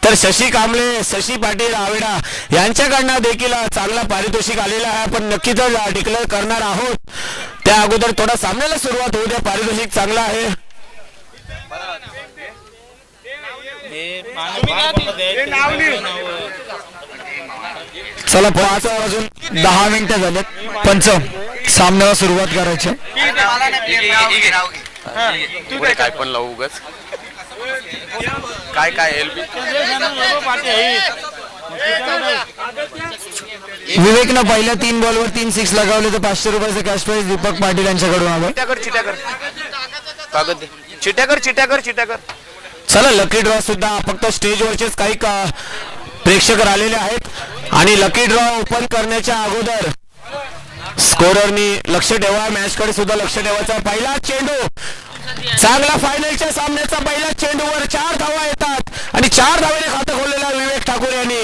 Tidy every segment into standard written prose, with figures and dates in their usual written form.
तर शशी कांबळे, शशी पाटील आवेडा यांच्याकडनं देखील चांगला पारितोषिक आलेला आहे. आपण नक्कीच डिक्लेअर करणार आहोत. त्या अगोदर थोडा सामन्याला सुरुवात होऊ द्या. पारितोषिक चांगला आहे. चला 5 वाजून 10 मिनिटं झालेत. पंच सामन्याला सुरुवात करायची. काय पण लावू उगाच काय एलबी विवेकनं पहिल्या 3 बॉलवर 3 6 लगावले तर 500 रुपयाचं कॅश प्राइज दीपक पाटील यांच्याकडून आलं. चिट्याकर चला लकी ड्रॉ सुद्धा फक्त स्टेजवरचेच काही प्रेक्षक आलेले आहेत आणि लकी ड्रॉ ओपन करण्याच्या अगोदर स्कोररनी लक्ष ठेवा. मॅच कडे सुद्धा लक्ष ठेवायचा. पहिला चेंडू चांगला फायनलच्या सामन्याचा पहिला चेंडूवर 4 धावा येतात आणि 4 धावेने खातं खोललेला विवेक ठाकूर यांनी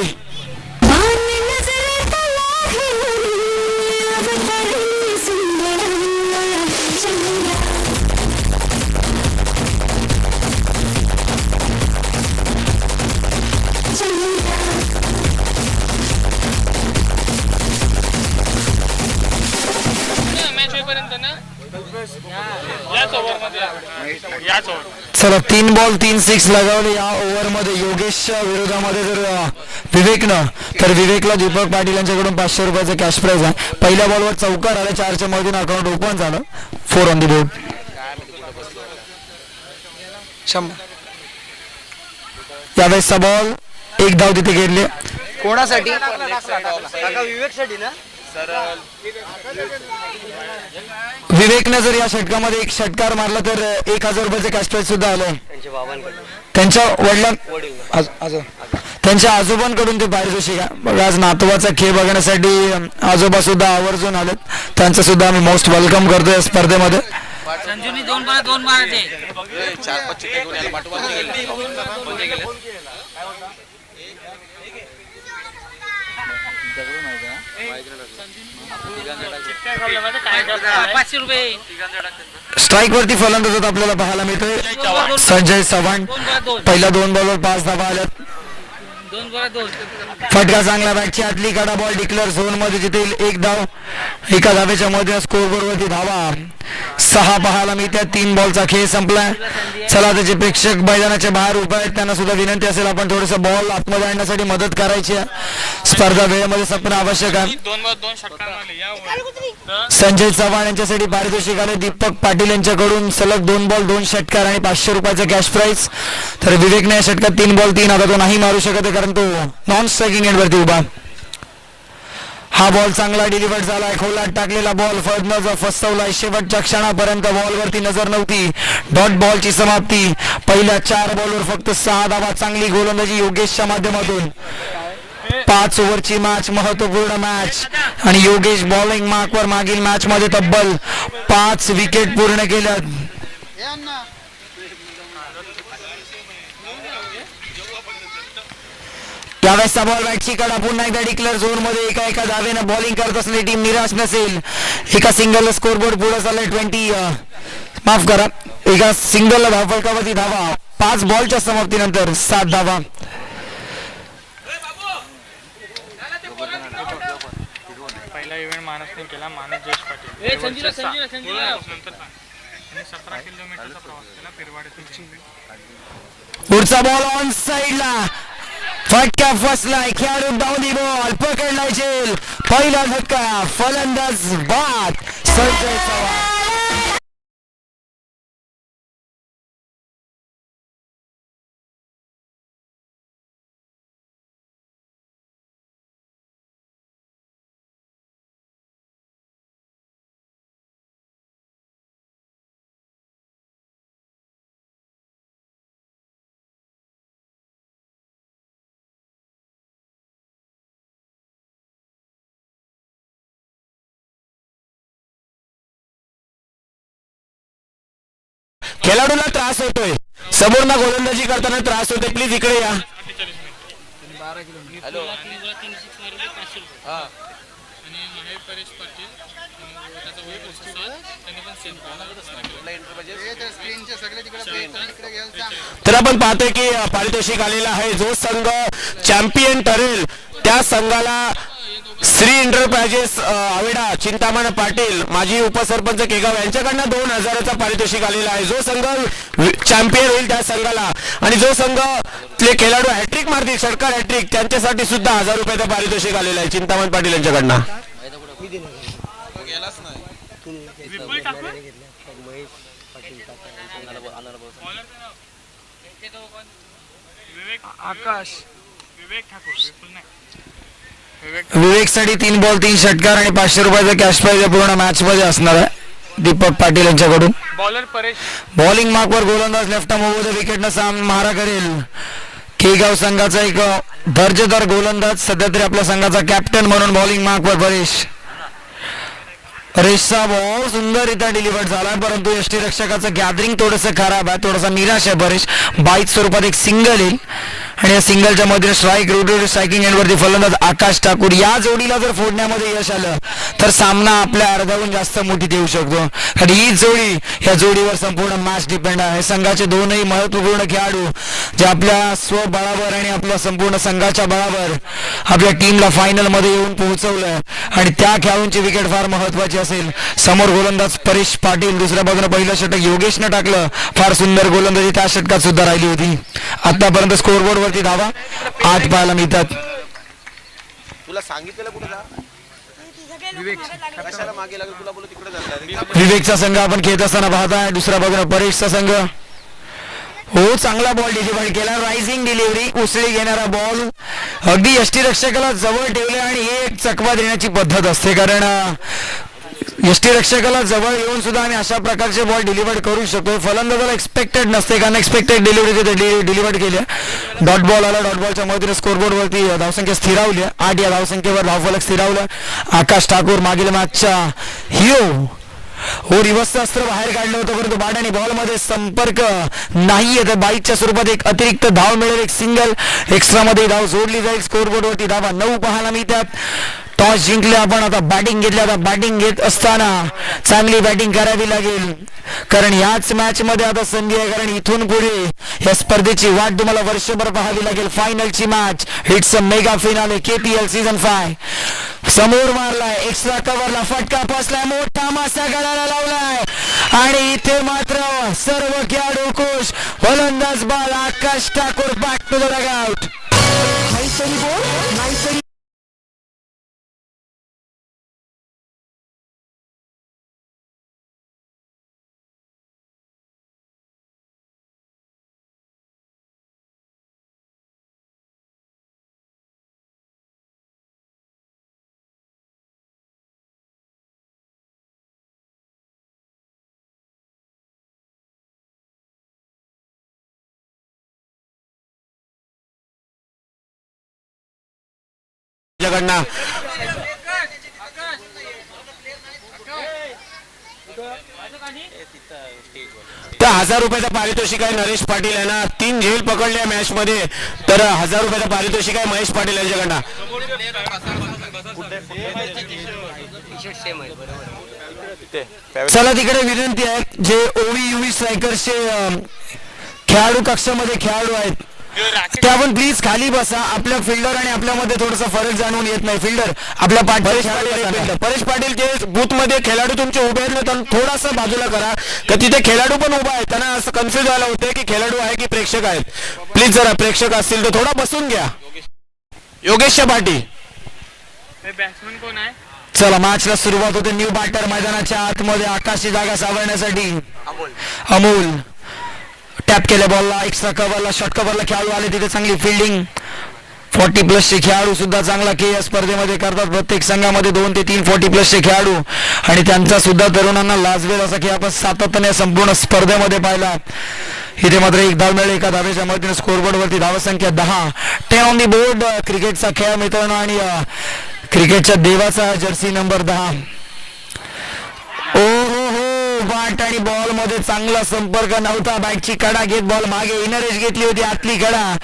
चला 3 बॉल 3 6 लगावले या ओव्हर मध्ये. योगेशच्या विरोधामध्ये जर विवेकनं तर विवेकला दीपक पाटील यांच्याकडून 500 रुपयाचं कॅश प्राइज आहे. पहिल्या बॉलवर चौकार आला. 4च्या मधून अकाउंट ओपन झालं. 4 ऑन द बोर्ड. यावेळेसचा बॉल 1 धाव तिथे घेतले. कोणासाठी? विवेकसाठी ना. विवेकने जर या षटकामध्ये 1 षटकार मारला तर 1000 रुपयाचे कॅश प्राइज सुद्धा आलं. त्यांच्या आजोबांकडून ते पारितोषिक आहे. बघा आज नातवाचा खेळ बघण्यासाठी आजोबा सुद्धा आवर्जून आलेत. त्यांचं सुद्धा आम्ही मोस्ट वेलकम करतो या स्पर्धेमध्ये. संजूनी 2 बॉल 2 मारायचे. 4-5 चिट्टे घेऊन याला पाठवा. स्ट्राईक वरती फलंदाज आपल्याला पाहायला मिळतोय संजय चव्हाण. पहिल्या 2 बॉलवर 5 धावा आल्यात. फटका चांगला. बॅटची आतली कडा. बॉल डिक्लेअर झोन मध्ये जिथे 1 धाव. 1 धावेच्या मध्ये स्कोर वरती धावा 6 पाहायला मिळत्या. 3 बॉलचा खेळ संपलाय. चला त्याचे प्रेक्षक मैदानाच्या बाहेर उभे आहेत. त्यांना सुद्धा विनंती असेल आपण थोडंसं बॉल आतमध्ये आणण्यासाठी मदत करायची आहे. स्पर्धा वेळेमध्ये संपणं आवश्यक आहे. संजय चव्हाण यांच्यासाठी पारितोषिक आले. दीपक पाटील यांच्याकडून सलग 2 बॉल 2 षटकार आणि 500 रुपयाचं कॅश प्राइज. तर विवेकने या षटकात 3 बॉल 3 आता तो नाही मारू शकत कारण तो नॉन स्ट्रायकिंग एंड वरती उभा. हा बॉल चांगला डिलिव्हर्ड झालाय. खोलात टाकलेला बॉल फडणं फसवलाय. शेवटच्या क्षणापर्यंत बॉलवरती नजर नव्हती. डॉट बॉलची समाप्ती. पहिल्या 4 बॉलवर फक्त 6 धावा. चांगली गोलंदाजी योगेशच्या माध्यमातून. 5 ओव्हरची मॅच, महत्वपूर्ण मॅच आणि योगेश बॉलिंग मार्कवर मागील मॅच मध्ये तब्बल 5 विकेट पूर्ण केल्या. यावेळेसचा बॉल बॅटची कडा. पुन्हा एकदा डिक्लेअर झोन मध्ये एका धावेनं बॉलिंग करत असलेली टीम निराश नसेल. एका सिंगल स्कोरबोर्ड पुढे चाललाय एका सिंगल धावफलकावरती धावा. 5 बॉलच्या समाप्तीनंतर 7 धावा. पहिला इव्हेंट मानसने केला. मानस जयेश पाटील 17 किलोमीटरचा प्रवास केला पिरवाडीतून. पुढचा बॉल ऑन साइडला. फटका फसलाय. खेळाडू डाऊन बॉल पकडलाय झेल. पहिला धक्का. फलंदाज बाद संजय चव्हाण. खेळाडूला त्रास होतोय. समोरना गोलंदाजी करताना त्रास होतोय. प्लीज इकडे या. तर आपण पाहतोय की पारितोषिक आलेलं आहे. जो संघ चॅम्पियन ठरेल त्या संघाला श्री एंटरप्राइजेस आवेडा चिंतामण पाटील माजी उपसरपंच केगाव यांच्याकडनं 2000चं पारितोषिक आलेलं आहे. जो संघ चॅम्पियन होईल त्या संघाला आणि जो संघ खेळाडू हॅट्रिक मारतील षटकार हॅट्रिक त्यांच्यासाठी सुद्धा 1000 रुपयाचं पारितोषिक आलेलं आहे चिंतामण पाटील यांच्याकडनं. आकाश विवेक ठाकूर विपुल नाही विवेकसाठी 3 बॉल 3 षटकार आणि 500 रुपयाचा कॅश प्राइज पूर्ण मॅच मध्ये असणार आहे दीपक पाटील यांच्याकडून. बॉलर परेश बॉलिंग मार्कवर गोलंदाज लेफ्ट आर्म ओव्हर द विकेटनं सामना मारा करेल. केगाव संघाचा एक दर्जेदार गोलंदाज सध्या तरी आपल्या संघाचा कॅप्टन म्हणून बॉलिंग मार्कवर परेशचा बॉल सुंदररित्या डिलिव्हर्ड झाला परंतु यष्टीरक्षकाचं गॅदरिंग थोडंसं खराब आहे थोडासा निराश आहे. परेश 22 स्वरूपात एक सिंगल येईल आणि या सिंगलच्या मध्ये स्ट्राईक रोटेड स्ट्रायकिंग एंडवरती फलंदाज आकाश ठाकूर. या जोडीला जर फोडण्यामध्ये यश आलं तर सामना आपल्या अर्ध्याहून जास्त मोठी देऊ शकतो आणि ही जोडी या जोडीवर संपूर्ण मॅच डिपेंड आहे. संघाचे दोनही महत्वपूर्ण खेळाडू जे आपल्या स्वबळावर आणि आपल्या संपूर्ण संघाच्या बळावर आपल्या टीमला फायनल मध्ये येऊन पोहोचवलं आणि त्या खेळाडूंची विकेट फार महत्वाची असेल. समोर गोलंदाज परेश पाटील दुसऱ्या बाजूने पहिलं षटक योगेशनं टाकलं फार सुंदर गोलंदाजी त्या षटकात सुद्धा राहिली होती. आतापर्यंत स्कोरबोर्ड वरती धावा 8 पाहायला मिळतात. तुला सांगितलेलं कुठे जा कशाला मागे लागेल तुला बोलू तिकडे जाणार. विवेकचा संघ आपण खेळत असताना पाहताय दुसऱ्या बाजूने परेशचा संघ. हो चांगला बॉल डिलिव्हर केला रायझिंग डिलिव्हरी उसळी घेणारा बॉल अगदी यष्टीरक्षकाला जवळ ठेवले आणि हे एक चकवा देण्याची पद्धत असते कारण यष्टीरक्षकाला जवळ येऊन सुद्धा आम्ही अशा प्रकारचे बॉल डिलिव्हर करू शकतो. फलंदाजाला एक्सपेक्टेड नसते कारण एक्सपेक्टेड डिलिव्हरी डिलिव्हर केली. डॉट बॉल आला डॉट बॉलच्या मधून स्कोरबोर्ड वरती धावसंख्या स्थिरावली 8 या धावसंख्येवर धावफलक स्थिरावलं. आकाश ठाकूर मागील मॅचचा हिरो हो रिव्हर्सचं अस्त्र बाहेर काढलं होतं परंतु बॅट आणि बॉल मध्ये संपर्क नाहीये तर बाईकच्या स्वरूपात एक अतिरिक्त धाव मिळेल. एक सिंगल एक्स्ट्रा मध्ये धाव जोडली जाईल. स्कोरबोर्ड वरती धावा 9 पाहायला मिळतात. टॉस जिंकले आपण आता बॅटिंग घेतली. आता बॅटिंग घेत असताना चांगली बॅटिंग करावी लागेल कारण याच मॅच मध्ये आता संधी आहे कारण इथून पुढे या स्पर्धेची वाट तुम्हाला वर्षभर पाहावी लागेल. फायनलची match it's a mega finale KPL season 5 समोर मारलाय एक्स्ट्रा कव्हरला फटका बसलाय मोठा मासा गळाला लावलाय आणि इथे मात्र सर्व खेळाडू खुश. फलंदाज ball Akash Thakur back to the dugout. कडनं तर 1000 रुपयाचं पारितोषिक आहे नरेश पाटील यांना 3 झेल पकडल्या मॅच मध्ये तर 1000 रुपयाचं पारितोषिक आहे महेश पाटील यांच्याकडनं. चला तिकडे विनंती आहे जे OVUV स्ट्रायकर्सचे खेळाडू कक्षामध्ये खेळाडू आहेत ते आपण प्लीज खाली बसा. आपल्या फिल्डर आणि आपल्यामध्ये थोडासा फरक जाणून येत नाही. फिल्डर आपल्या परेश पाटील जे बूथ मध्ये खेळाडू तुमचे उभे आहेत तर थोडासा बाजूला करा तर तिथे खेळाडू पण उभा आहेत त्यांना असं कन्फ्युज व्हायला होते की खेळाडू आहे की प्रेक्षक आहेत. प्लीज जरा प्रेक्षक असतील तर थोडा बसून घ्या. योगेशच्या पाटी बॅट्समन कोण आहे चला मॅचला सुरुवात होते. न्यू बॅटर मैदानाच्या आतमध्ये आकाशची जागा सावरण्यासाठी अमोल टॅप केल्या बॉलला एक्स्ट्रा कव्हरला शॉर्ट कव्हरला खेळाडू आले तिथे चांगली फिल्डिंग 40+ खेळाडू सुद्धा चांगला या स्पर्धेमध्ये करतात. प्रत्येक संघामध्ये 2 ते 3 40+ खेळाडू आणि त्यांचा सुद्धा तरुणांना लाजवेल असा खेळ आपण सातत्याने संपूर्ण स्पर्धेमध्ये पाहिला. इथे मात्र 1 धाव मिळेल. एका धावेच्या मदतीने स्कोरबोर्ड वरती धावसंख्या 10 10 ऑन दी बोर्ड. क्रिकेटचा खेळ मित्रांनो आणि क्रिकेटच्या देवाचा जर्सी नंबर 10. ओ हो हो बाट आणि बॉल मध्ये चांगला संपर्क नव्हता. बॅटची कडा घेत बॉल मागे इनरेज घेतली होती आतली कडा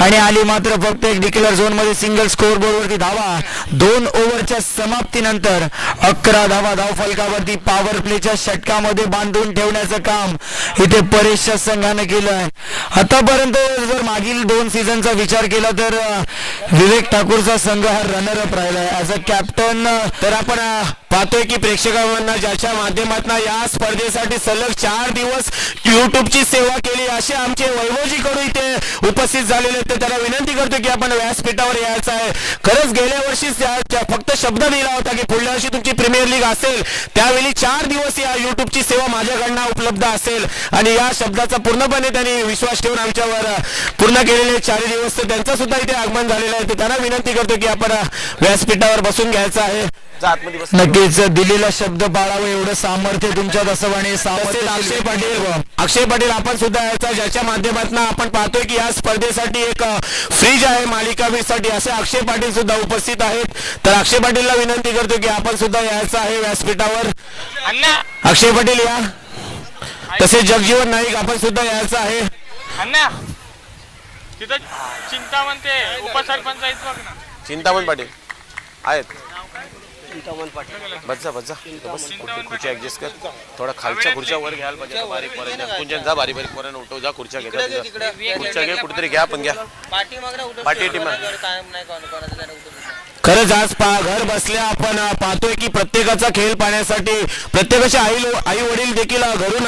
आणि आली मात्र फक्त एक डिक्लेअर झोन मध्ये सिंगल स्कोर बोर्ड वरती धावा. 2 ओव्हरच्या समाप्तीनंतर 11 धावा धाव फलकावरती पॉवर प्लेच्या षटकामध्ये बांधून ठेवण्याचं काम इथे परेशच्या संघाने केलं. आतापर्यंत जर मागील 2 सीझनचा विचार केला तर विवेक ठाकूरचा संघ हा रनरअप राहिलाय ऍज अ कॅप्टन. तर आपण पाहतोय की प्रेक्षकांना ज्याच्या माध्यमातून या स्पर्धेसाठी सलग 4 दिवस युट्यूबची सेवा केली असे आमचे वैभवजी कडू इथे उपस्थित झालेले आहेत. त्यांना विनंती करतो की आपण व्यासपीठावर यायचं आहे. खरंच गेल्या वर्षी फक्त शब्द दिला होता की पुढल्या वर्षी तुमची प्रीमियर लीग असेल त्यावेळी 4 दिवस या युट्यूबची सेवा माझ्याकडनं उपलब्ध असेल आणि या शब्दाचा पूर्णपणे त्यांनी विश्वास ठेवून आमच्यावर पूर्ण केलेले 4 दिवस त्यांचं सुद्धा इथे आगमन झालेलं आहे. त्यांना विनंती करतो की आपण व्यासपीठावर बसून घ्यायचं आहे. जा आतमध्ये बस. नक्कीच दिलेला शब्द पाळावं एवढं सामर्थ्य तुमच्यात असावं. अक्षय पाटील आपण सुद्धा याचा ज्याच्या माध्यमातून आपण पाहतोय की या स्पर्धेसाठी एक फ्रीज आहे मालिका साठी असे अक्षय पाटील सुद्धा उपस्थित आहेत. तर अक्षय पाटीलला विनंती करतो की आपण सुद्धा यायचं आहे व्यासपीठावर. अक्षय पाटील या. तसेच जगजीवन नाईक आपण सुद्धा यायचं आहे. अण्णा तिथं चिंतामण ते उपसरपंच आहेत बघ ना. चिंतामण पाटील आहेत. चिंतामण पाटील बस जा बस खुर्ची ऍडजस्ट कर. थोडा खालच्या खुर्च्या वर घ्यायला पाहिजे. बारीक पर्यंत कुंजन जा बारीक बारीक पर्यंत उठव. जा खुर्च्या घे खुर्च्या घे कुठेतरी घ्या पण घ्या पाठी टीम. खरंच आज घर बसल्या आपण पाहतोय की प्रत्येकाचा खेळ पाहण्यासाठी प्रत्येकाचे आई वडील देखील घरून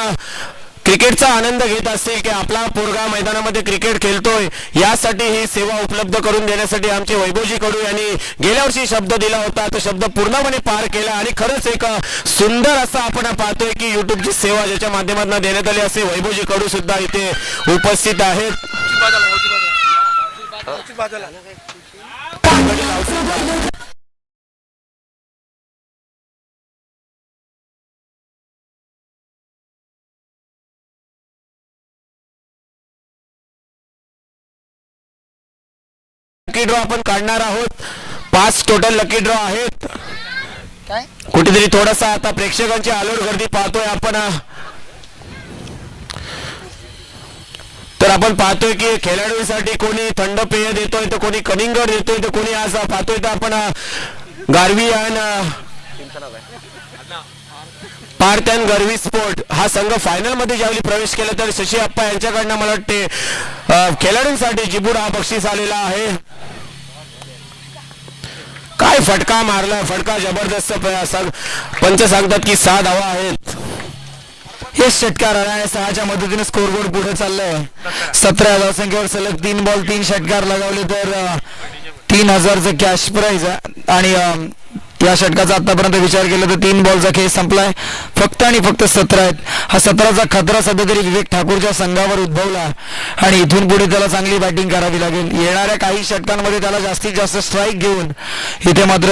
क्रिकेटचा आनंद घेत असतील की आपला पोरगा मैदानामध्ये क्रिकेट खेळतोय. यासाठी ही सेवा उपलब्ध करून देण्यासाठी आमचे वैभवजी कडू यांनी गेल्या वर्षी शब्द दिला होता. तो शब्द पूर्णपणे पार केला आणि खरंच एक सुंदर असं आपण पाहतोय की युट्यूबची सेवा ज्याच्या माध्यमातून देण्यात आली असे वैभवजी कडू सुद्धा इथे उपस्थित आहेत. लकी ड्रॉ आपण काढणार आहोत. 5 टोटल लकी ड्रॉ आहेत. काय कुठेतरी थोडासा आता प्रेक्षकांची आलोड गर्दी पाहतोय आपण. तर आपण पाहतोय की खेळाडूंसाठी कोणी थंड पेय देतोय तर कोणी कलिंगड देतोय तर कोणी आज पाहतोय तर आपण गारवी आणि पार्थन गरवी स्पोर्ट हा संघ फायनल मध्ये ज्यावेळी प्रवेश केला तर शशी अप्पा यांच्याकडनं मला वाटते खेळाडूंसाठी जिबूड हा बक्षीस आलेला आहे. काय फटका मारला. फटका जबरदस्त. पंच सांगतात की 6 धावा आहेत. हे षटकार आणि 6च्या मदतीने स्कोरबोर्ड पुढे चाललंय. 17 धावसंख्येवर सलग 3 बॉल 3 षटकार लगावले तर 3000चं कॅश प्राइज आणि या षटकाचा आतापर्यंत विचार केला तर 3 बॉलचा खेळ संपलाय. फक्त आणि फक्त 17 आहेत. हा 17चा खतरा सध्या तरी विवेक ठाकूरच्या संघावर उद्भवला आणि इथून पुढे त्याला चांगली बॅटिंग करावी लागेल. येणाऱ्या काही षटकांमध्ये त्याला जास्तीत जास्त स्ट्राईक घेऊन इथे मात्र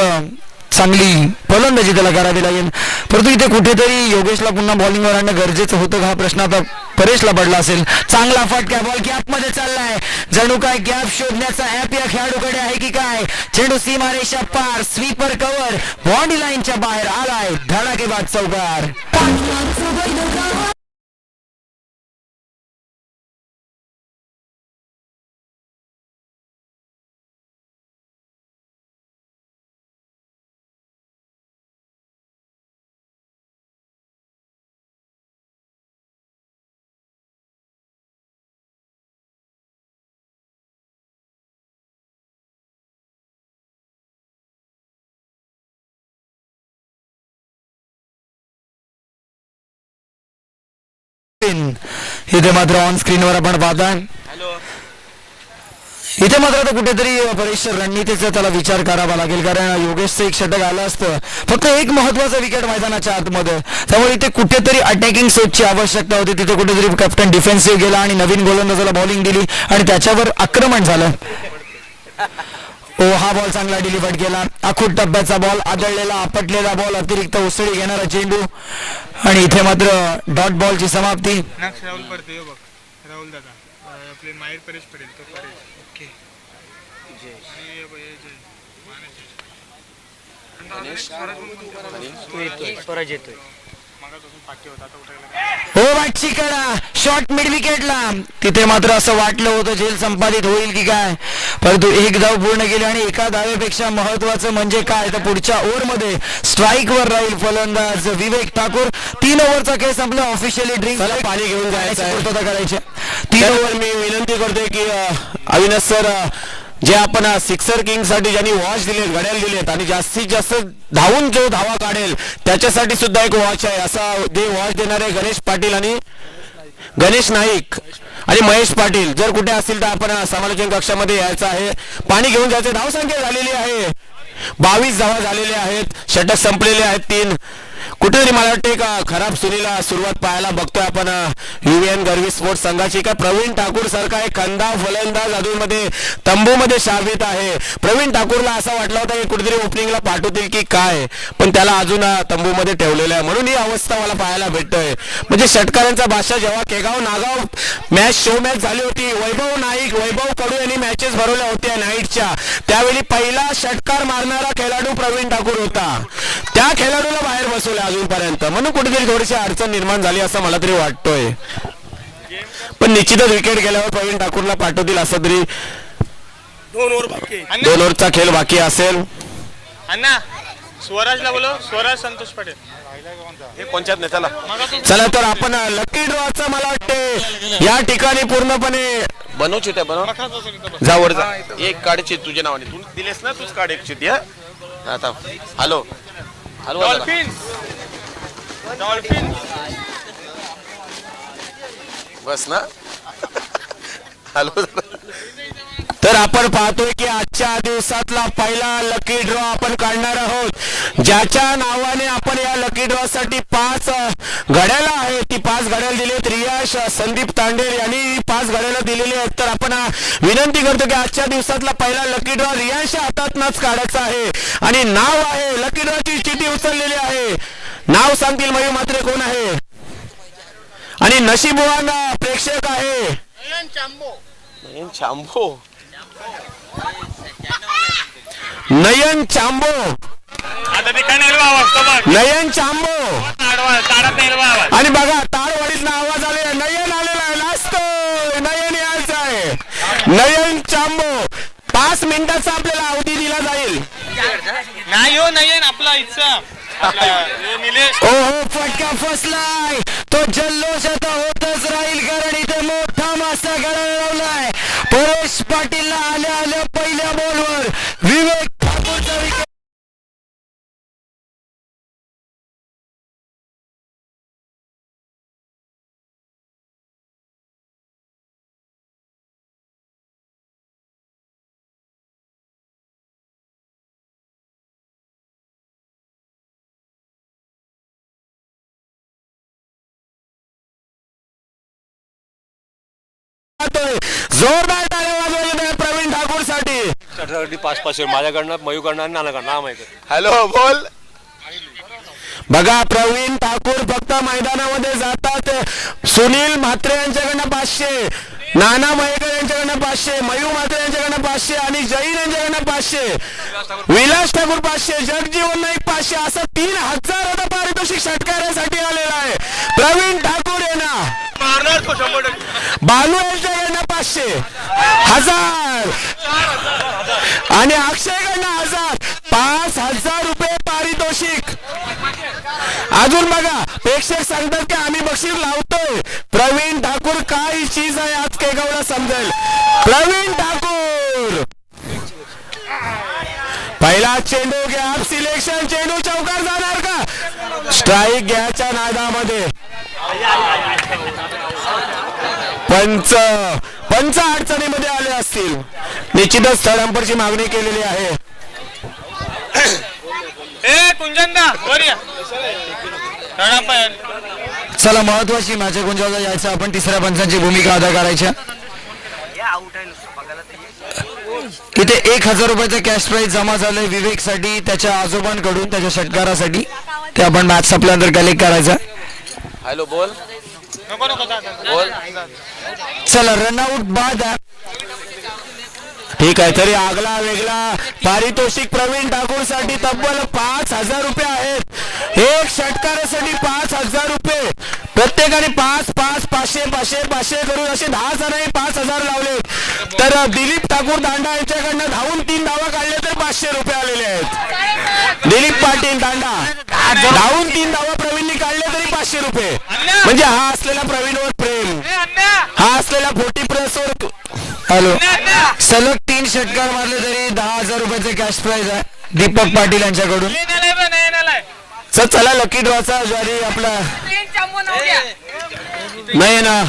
चांगली फलंदाजी त्याला करावी लागेल. परंतु इथे कुठेतरी योगेशला पुन्हा बॉलिंगवर आणणं गरजेचं होतं का हा प्रश्न आता परेशला पडला असेल. चांगला फटका. बॉल गॅप मध्ये चाललाय. जणू काय गॅप शोधण्याचा ऍप या खेळाडूकडे आहे की काय. चेंडू सीमारेषा पार. स्वीपर कव्हर बॉडी लाईनच्या बाहेर आलाय. धडाकेबाद चौकार. इथे मात्र ऑन स्क्रीनवर आपण पाहताय. इथे मात्र आता कुठेतरी परेश रणनीतीचा त्याला विचार करावा लागेल कारण योगेशचं एक षटक आलं असतं. फक्त एक महत्वाचा विकेट मैदानाच्या आतमध्ये. त्यामुळे इथे कुठेतरी अटॅकिंग सोचची आवश्यकता होती. तिथे कुठेतरी कॅप्टन डिफेन्सिव्ह गेला आणि नवीन गोलंदाजाला बॉलिंग दिली आणि त्याच्यावर आक्रमण झालं. हा बॉल चांगला डिलिव्हर्ड केला. आखूट टप्प्याचा बॉल. आदळलेला आपटलेला बॉल. अतिरिक्त उसळी घेणारा चेंडू आणि इथे मात्र डॉट बॉलची समाप्ती. राहुल पडते बघ. राहुल दादा आपले माहेर परेश पडेल तो परेश. ओके स्वराज येतोय. पाठी होता आता उठायला हो बाटची कडा शॉर्ट मिड विकेटला तिथे मात्र असं वाटलं होतं झेल संपादित होईल की काय, परंतु एक धाव पूर्ण केली आणि एका धावेपेक्षा महत्वाचं म्हणजे काय तर पुढच्या ओव्हरमध्ये स्ट्राईकवर राहील फलंदाज विवेक ठाकूर. 3 ओव्हरचा खेळ संपला. ऑफिशियली ड्रिंक पाणी घेऊन जायचं आहे. पूर्तता करायची. 3 ओव्हर मी विनंती करतोय की अविनाश सर जे आपण सिक्सर किंग साठी ज्यांनी वॉच दिलेत, घड्याळ दिलेत आणि जास्तीत जास्त धावून जो धावा काढेल त्याच्यासाठी सुद्धा एक वॉच आहे, असा जे वॉच देणारे गणेश पाटील आणि गणेश नाईक आणि महेश पाटील जर कुठे असतील तर आपण समालोचन कक्षामध्ये यायचं आहे. पाणी घेऊन जायचं. धावसंख्या झालेली आहे 22 धावा झालेल्या आहेत. षटक संपलेले आहेत 3. कुठेतरी मला वाटते का खराब सुनीला सुरुवात पाहायला बघतोय आपण युएन गरवी स्पोर्ट्स संघाची. का प्रवीण ठाकूर सारखा एक खंदा फलंदाज अजूनमध्ये तंबूमध्ये शाबित आहे. प्रवीण ठाकूरला असं वाटलं होतं की कुठेतरी ओपनिंगला पाठवतील की काय, पण त्याला अजून तंबूमध्ये ठेवलेलं आहे. म्हणून ही अवस्था मला पाहायला भेटतोय. म्हणजे षटकारांचा भाषा जेव्हा केगाव नागाव शो मॅच झाली होती, वैभव नाईक वैभव कडू यांनी मॅचेस भरवल्या होत्या नाईटच्या, त्यावेळी पहिला षटकार मारणारा खेळाडू प्रवीण ठाकूर होता. त्या खेळाडूला बाहेर बसवलं अजूनपर्यंत, म्हणून कुठेतरी थोडीशी अडचण निर्माण झाली असं मला तरी वाटतोय. पण निश्चितच विकेट गेल्यावर प्रवीण ठाकूरला पाठवतील असं तरी 2 ओव्हरचा खेळ बाकी असेल. अण्णा स्वराजला बोलो. स्वराज संतोष पाटील हे कोणत्यात नेत्याला चला तर आपण लकी ड्रॉचा मला वाटते या ठिकाणी पूर्णपणे बनव चिट्या बनव. जा वर जा. एक काढ चित तुझ्या नावाने तू दिलेस ना, तूच काढ एक चिठी. आता हॅलो हॅलो डॉल्फिन बस ना. हॅलो तर आपण पाहतोय की आजच्या दिवसातला पहिला लकी ड्रॉ आपण काढणार आहोत, ज्याच्या नावाने आपण या लकी ड्रॉ साठी 5 घड्याळ आहेत. ती 5 घड्याळ दिलीत रियाश संदीप तांडेल यांनी 5 घड्याळ दिलेली आहेत. तर आपण विनंती करतो की आजच्या दिवसातला पहिला लकी ड्रॉ रियाशच्या हातातनच काढायचा आहे आणि नाव आहे लकी ड्रॉची चिठी उचललेली आहे. नाव सांगतील मयू मात्रे कोण आहे आणि नशीबवान प्रेक्षक आहे चांबो नयन चांबो. आता ते काय नेलवा आवाज तो बघ. नयन चांबो ताडात नेलवा आवाज. आणि बघा ताडवाडीतला आवाज आलेला. नयन आलेला आहे. लाजतो नयन यायचं आहे. नयन चांबो 5 मिनिटाचा आपल्याला अवधी दिला जाईल. नाही हो नाही आपला इच्छा निलेश. ओहो फटका फसलाय. तो जल्लोष आता होतच राहील कारण इथे मोठा मासा गळाला लावलाय. परेश पाटीलला आल्या आल्या पहिल्या बॉलवर विवेक ठाकूरचा विकेट. जोरदार टाळ्या वाजवल्या प्रवीण ठाकूर साठी. 5-5 माझ्याकडनं मयूकडनं आणि नानाकडनं नाव माहिती. हॅलो बोल. बघा प्रवीण ठाकूर फक्त मैदानामध्ये जातात. सुनील म्हात्रे यांच्याकडनं 500, नाना मयेकर यांच्याकडनं 500, मयू म्हात्रे यांच्याकडनं 500 आणि जैन यांच्याकडनं 500, विलास ठाकूर 500, जगजीवन नाईक 500 असं 3000 आता पारितोषिक षटकारासाठी आलेला आहे. प्रवीण ठाकूर यांना बालू यांच्याकडनं 500, 1000 आणि अक्षयकडनं 1000, 5000 रुपये पारितोषिक. अजून बघा प्रेक्षक सांगतात की आम्ही बक्षीस लावतोय. प्रवीण ठाकूर काय चीज आहे आज केगावला समजेल. प्रवीण ठाकूर पहिला चेंडू गॅप सिलेक्शन. चेंडू चौकार जाणार का? स्ट्राईक घ्यायच्या नादामध्ये पंच अडचणीमध्ये आले असतील. निश्चितच स्थळांपरची मागणी केलेली आहे. ए कुंजनदा वर या. चला महत्वाची मॅच गुंजावला यायचं. आपण तिसऱ्या पंचांची भूमिका अदा करायच्या. इथे 1000 रुपयाचं कॅश प्राइज जमा झालंय विवेक साठी त्याच्या आजोबांकडून त्याच्या षटकारासाठी. ते आपण मॅच संपल्यानंतर कलेक्ट करायचं. हॅलो बोल नको नको जा. बोल. चला रनआउट बाद. ठीक आहे. तरी आगला वेगळा पारितोषिक प्रवीण ठाकूर साठी तब्बल 5000 रुपये आहेत. एक षटकारासाठी 5,000 रुपये. प्रत्येकाने 5,500 करून असे 10 जणांनी 5,000 लावले. तर दिलीप ठाकूर दांडा यांच्याकडनं धावून 3 धावा काढले तर 500 रुपये आलेले आहेत. दिलीप पाटील दांडा धावून 3 धावा प्रवीणनी काढले तरी 500 रुपये. म्हणजे हा असलेला प्रवीणवर प्रेम, हा असलेला 40 प्लसवर. हॅलो, सलग 3 षटकार मारले तरी 10,000 रुपयाचे कॅश प्राइज आहे दीपक पाटील यांच्याकडून. चला लकी ड्रॉचा ज्वारी आपला नाही ना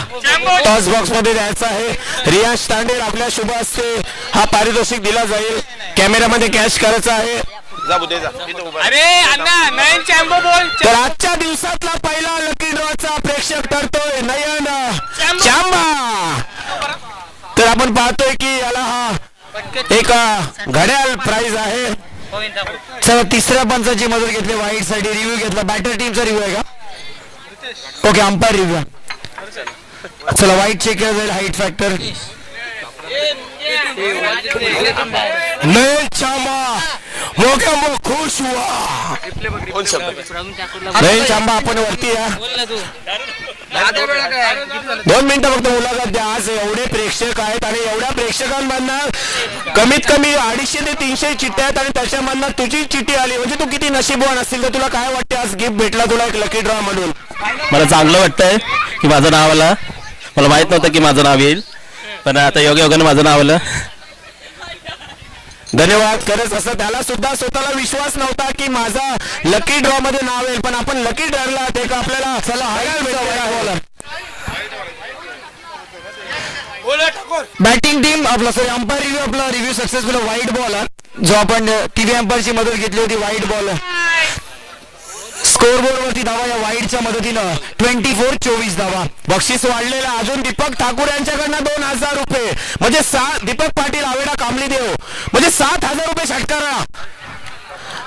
टॉस बॉक्स मध्ये द्यायचा आहे. रियाज तांडेल आपल्या शुभ हस्ते हा पारितोषिक दिला जाईल. कॅमेरामध्ये कॅश करायचा आहे. जा बुद्धे जा इथं उभा राहा. अरे अण्णा नयन चॅम्बो बोल. तर आजच्या दिवसातला पहिला लकी ड्रॉचा प्रेक्षक ठरतोय नयन चांबा. तर आपण पाहतोय की याला हा एक घड्याळ प्राइज आहे. चला तिसऱ्या पंचाची मदत घेतली वाईट साठी. रिव्ह्यू घेतला. बॅटर टीमचा रिव्ह्यू आहे का? Okay, umpire review. चला वाईट चेक केला जाईल. हाईट फॅक्टर नयन चांबा मोठा खुश हुआ. कोण शब्द नयन चांबा आपण वरती या. 2 मिनिटं फक्त मुलाखत द्या. आज एवढे प्रेक्षक आहेत आणि एवढ्या प्रेक्षकांमधनं कमीत कमी 250 ते 300 चिठ्ठ्या आहेत आणि त्याच्यामधनं तुझी चिठ्ठी आली म्हणजे तू किती नशीबवान असतील. तर तुला काय वाटते आज गिफ्ट भेटला तुला एक लकी ड्रॉ म्हणून? मला चांगलं वाटतंय की माझं नाव आलं. मला माहित नव्हतं की माझं नाव येईल, पण आता योगायोगाने माझं नाव आलं. धन्यवाद. खरंच असं त्याला सुद्धा स्वतःला विश्वास नव्हता की माझा लकी ड्रॉ मध्ये नाव येईल, पण आपण लकी ठरला. ते का आपल्याला चला बॅटिंग टीम आपला सॉरी अंपायर रिव्ह्यू आपला रिव्ह्यू सक्सेसफुल. वाईट बॉल जो आपण टीव्ही अंपायरची मदत घेतली होती. वाईट बॉल स्कोर बोर्ड वरती धावा या वाईडच्या मदतीनं 24 धावा. बक्षीस वाढलेलं अजून दीपक ठाकूर यांच्याकडनं 2,000 रुपये म्हणजे दीपक पाटील आवेडा कामलीदेव म्हणजे 7,000 रुपये षटकारा.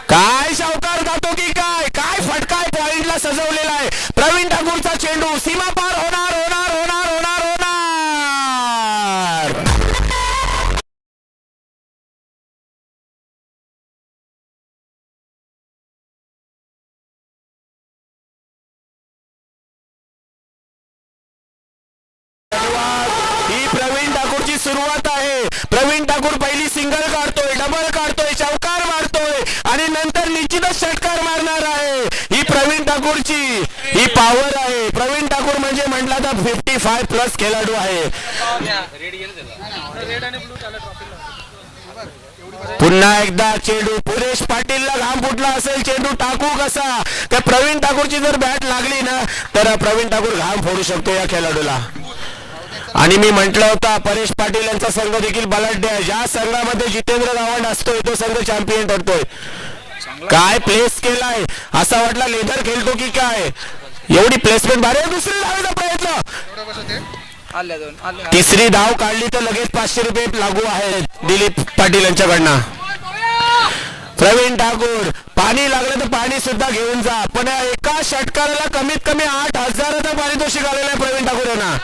काय शावकार जातो की काय काय फटकाय पॉइंटला सजवलेला आहे. प्रवीण ठाकूरचा चेंडू सीमा पार होणार होणार होणार होणार होणार. ही प्रवीण ठाकूरची सुरुवात आहे. प्रवीण ठाकूर पहिली सिंगल काढतोय, डबल काढतोय, चौकार मारतोय आणि नंतर निश्चितच षटकार मारणार आहे. ही प्रवीण ठाकूरची ही पॉवर आहे. प्रवीण ठाकूर म्हणजे म्हटलं तर 55 प्लस खेळाडू आहे. पुन्हा एकदा चेंडू पुरेश पाटीलला घाम फुटला असेल. चेंडू टाकू कसा? त्या प्रवीण ठाकूरची जर बॅट लागली ना तर प्रवीण ठाकूर घाम फोडू शकतो या खेळाडूला. आणि मी म्हटलं होतं परेश पाटील यांचा संघ देखील बलाढ्य आहे. ज्या संघामध्ये जितेंद्र गावंड असतोय तो संघ चॅम्पियन ठरतोय. काय प्लेस केलाय असा वाटला लेदर खेळतो की काय. एवढी प्लेसमेंट भारी. दुसरी धावेचा प्रयत्न. तिसरी धाव काढली तर लगेच 500 रुपये लागू आहेत दिलीप पाटील यांच्याकडनं. प्रवीण ठाकूर पाणी लागलं तर पाणी सुद्धा घेऊन जा, पण एका षटकाराला कमीत कमी 8,000चं पारितोषिक आलेलं आहे प्रवीण ठाकूर यांना.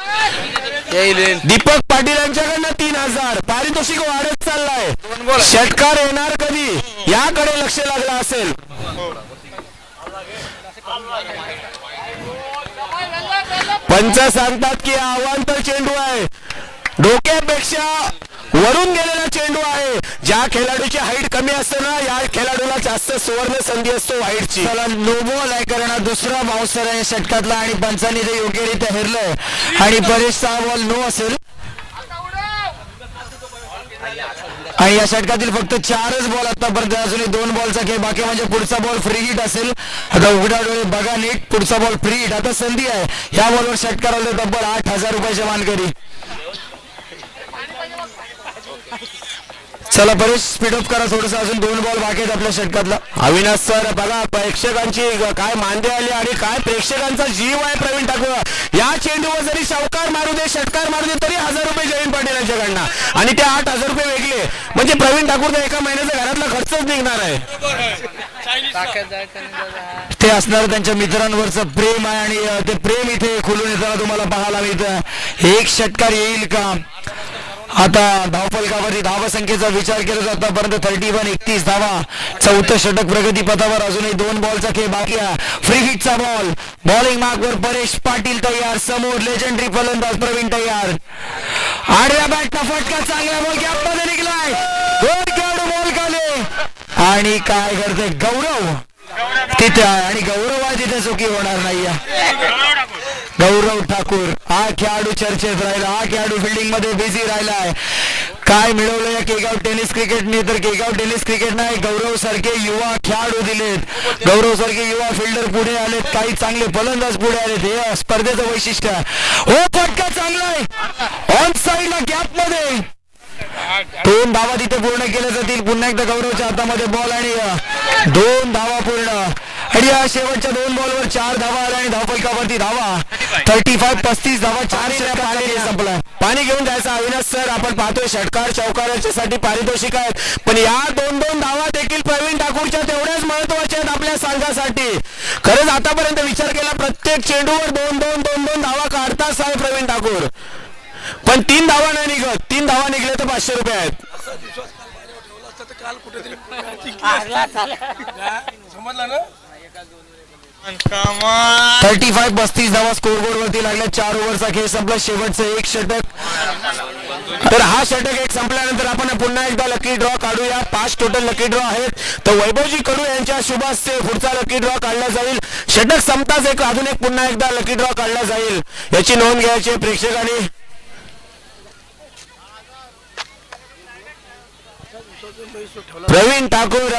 दीपक पाटील यांच्याकडनं 3,000. पारितोषिक वाढत चाललाय. षटकार येणार कधी याकडे लक्ष लागलं असेल. पंच सांगतात की अवांतर चेंडू आहे. डोक्यापेक्षा वरून गेलेला चेंडू आहे. ज्या खेळाडूची हाईट कमी असते ना या खेळाडूला जास्त सुवर्ण संधी असतो हाईटची. नो बॉल आहे कारण दुसरा बाउन्सर आहे षटकातला आणि पंचांनी ते योग्यरित्या हेरलंय आणि परेशचा बॉल नो असेल. आणि या षटकातील फक्त 4च बॉल आतापर्यंत. अजूनही 2 बॉलचा खेळ बाकी म्हणजे पुढचा बॉल फ्री हिट असेल. आता उघडा डोळे बघा नीट. पुढचा बॉल फ्री हिट. आता संधी आहे. ह्या बॉलवर षटकार आले तब्बल 8,000 रुपयाच्या मानकरी. चला परेश स्पीडअप करा थोडस. अजून 2 बॉल बाकी आहेत आपल्या षटकातला. अविनाश सर बघा प्रेक्षकांची काय मांदे आली आणि काय प्रेक्षकांचा जीव आहे प्रवीण ठाकूर. या चेंडूवर जरी सावकार मारू दे षटकार मारू दे तरी 1,000 रुपये जयंत पाटील यांच्याकडनं आणि ते 8,000 रुपये वेगळे म्हणजे प्रवीण ठाकूर एका महिन्याचा घरातला खर्चच निघणार आहे. ते असणार त्यांच्या मित्रांवरचं प्रेम आहे आणि ते प्रेम इथे खुलून येताना तुम्हाला पाहायला मिळतं. एक षटकार येईल का? आता धावफलकावरती धावसंख्येचा विचार केला जातो परंतु 31 धावा. चौथं षटक प्रगती पथावर. अजूनही 2 बॉलचा खेळ बाकी आहे. फ्री हिटचा बॉल. बॉलिंग मार्कवर परेश पाटील तयार. समोर लेजंडरी फलंदाज प्रवीण तयार. आडव्या बॅटचा फटका. चांगला बॉल गॅपमध्ये निघलाय. 2 खेळाडू बॉल खाले आणि काय करते गौरव तिथे आहे आणि गौरव आहे तिथे चुकी होणार नाहीये. गौरव ठाकूर हा खेळाडू चर्चेत राहिला. हा खेळाडू फिल्डिंग मध्ये बिझी राहिलाय. काय मिळवलं या केगाव टेनिस क्रिकेटने तर केगाव टेनिस क्रिकेट नाही गौरव सारखे युवा खेळाडू दिलेत. गौरव सारखे युवा फिल्डर पुढे आलेत. काही चांगले फलंदाज पुढे आलेत. हे स्पर्धेचं वैशिष्ट्य आहे. हो फटका चांगला आहे ऑन साईडला गॅप मध्ये. 2 धावा तिथे पूर्ण केल्या जातील. पुन्हा एकदा गौरवच्या हातामध्ये बॉल आणि 2 धावा पूर्ण आणि या शेवटच्या 2 बॉलवर 4 धावा आल्या आणि धावफलकावरती धावा 35 धावा. 4 षटकामध्ये संपला. पाणी घेऊन जायचं अविनाश सर. आपण पाहतोय षटकार चौकाराच्या साठी पारितोषिक आहेत पण या 2 धावा देखील प्रवीण ठाकूरच्या तेवढ्याच महत्वाच्या आहेत आपल्या संघासाठी. खरंच आतापर्यंत विचार केला प्रत्येक चेंडूवर 2 धावा काढताच आहे प्रवीण ठाकूर पण 3 धावा नाही निघत. 3 धावा निघले तर 500 रुपये आहेत. समजलं ना 35 धावा स्कोरबोर्ड वरती लागल्या. 4 ओव्हरचा खेळ संपला. शेवटचं 1 षटक. तर हा षटक एक संपल्यानंतर आपण पुन्हा एकदा लकी ड्रॉ काढूया. 5 टोटल लकी ड्रॉ आहेत. तर वैभवजी कडू यांच्या शुभ हस्ते पुढचा लकी ड्रॉ काढला जाईल. षटक संपताच अजून एक पुन्हा एकदा लकी ड्रॉ काढला जाईल. याची नोंद घ्यायची प्रेक्षकांनी. प्रवीण ठाकूर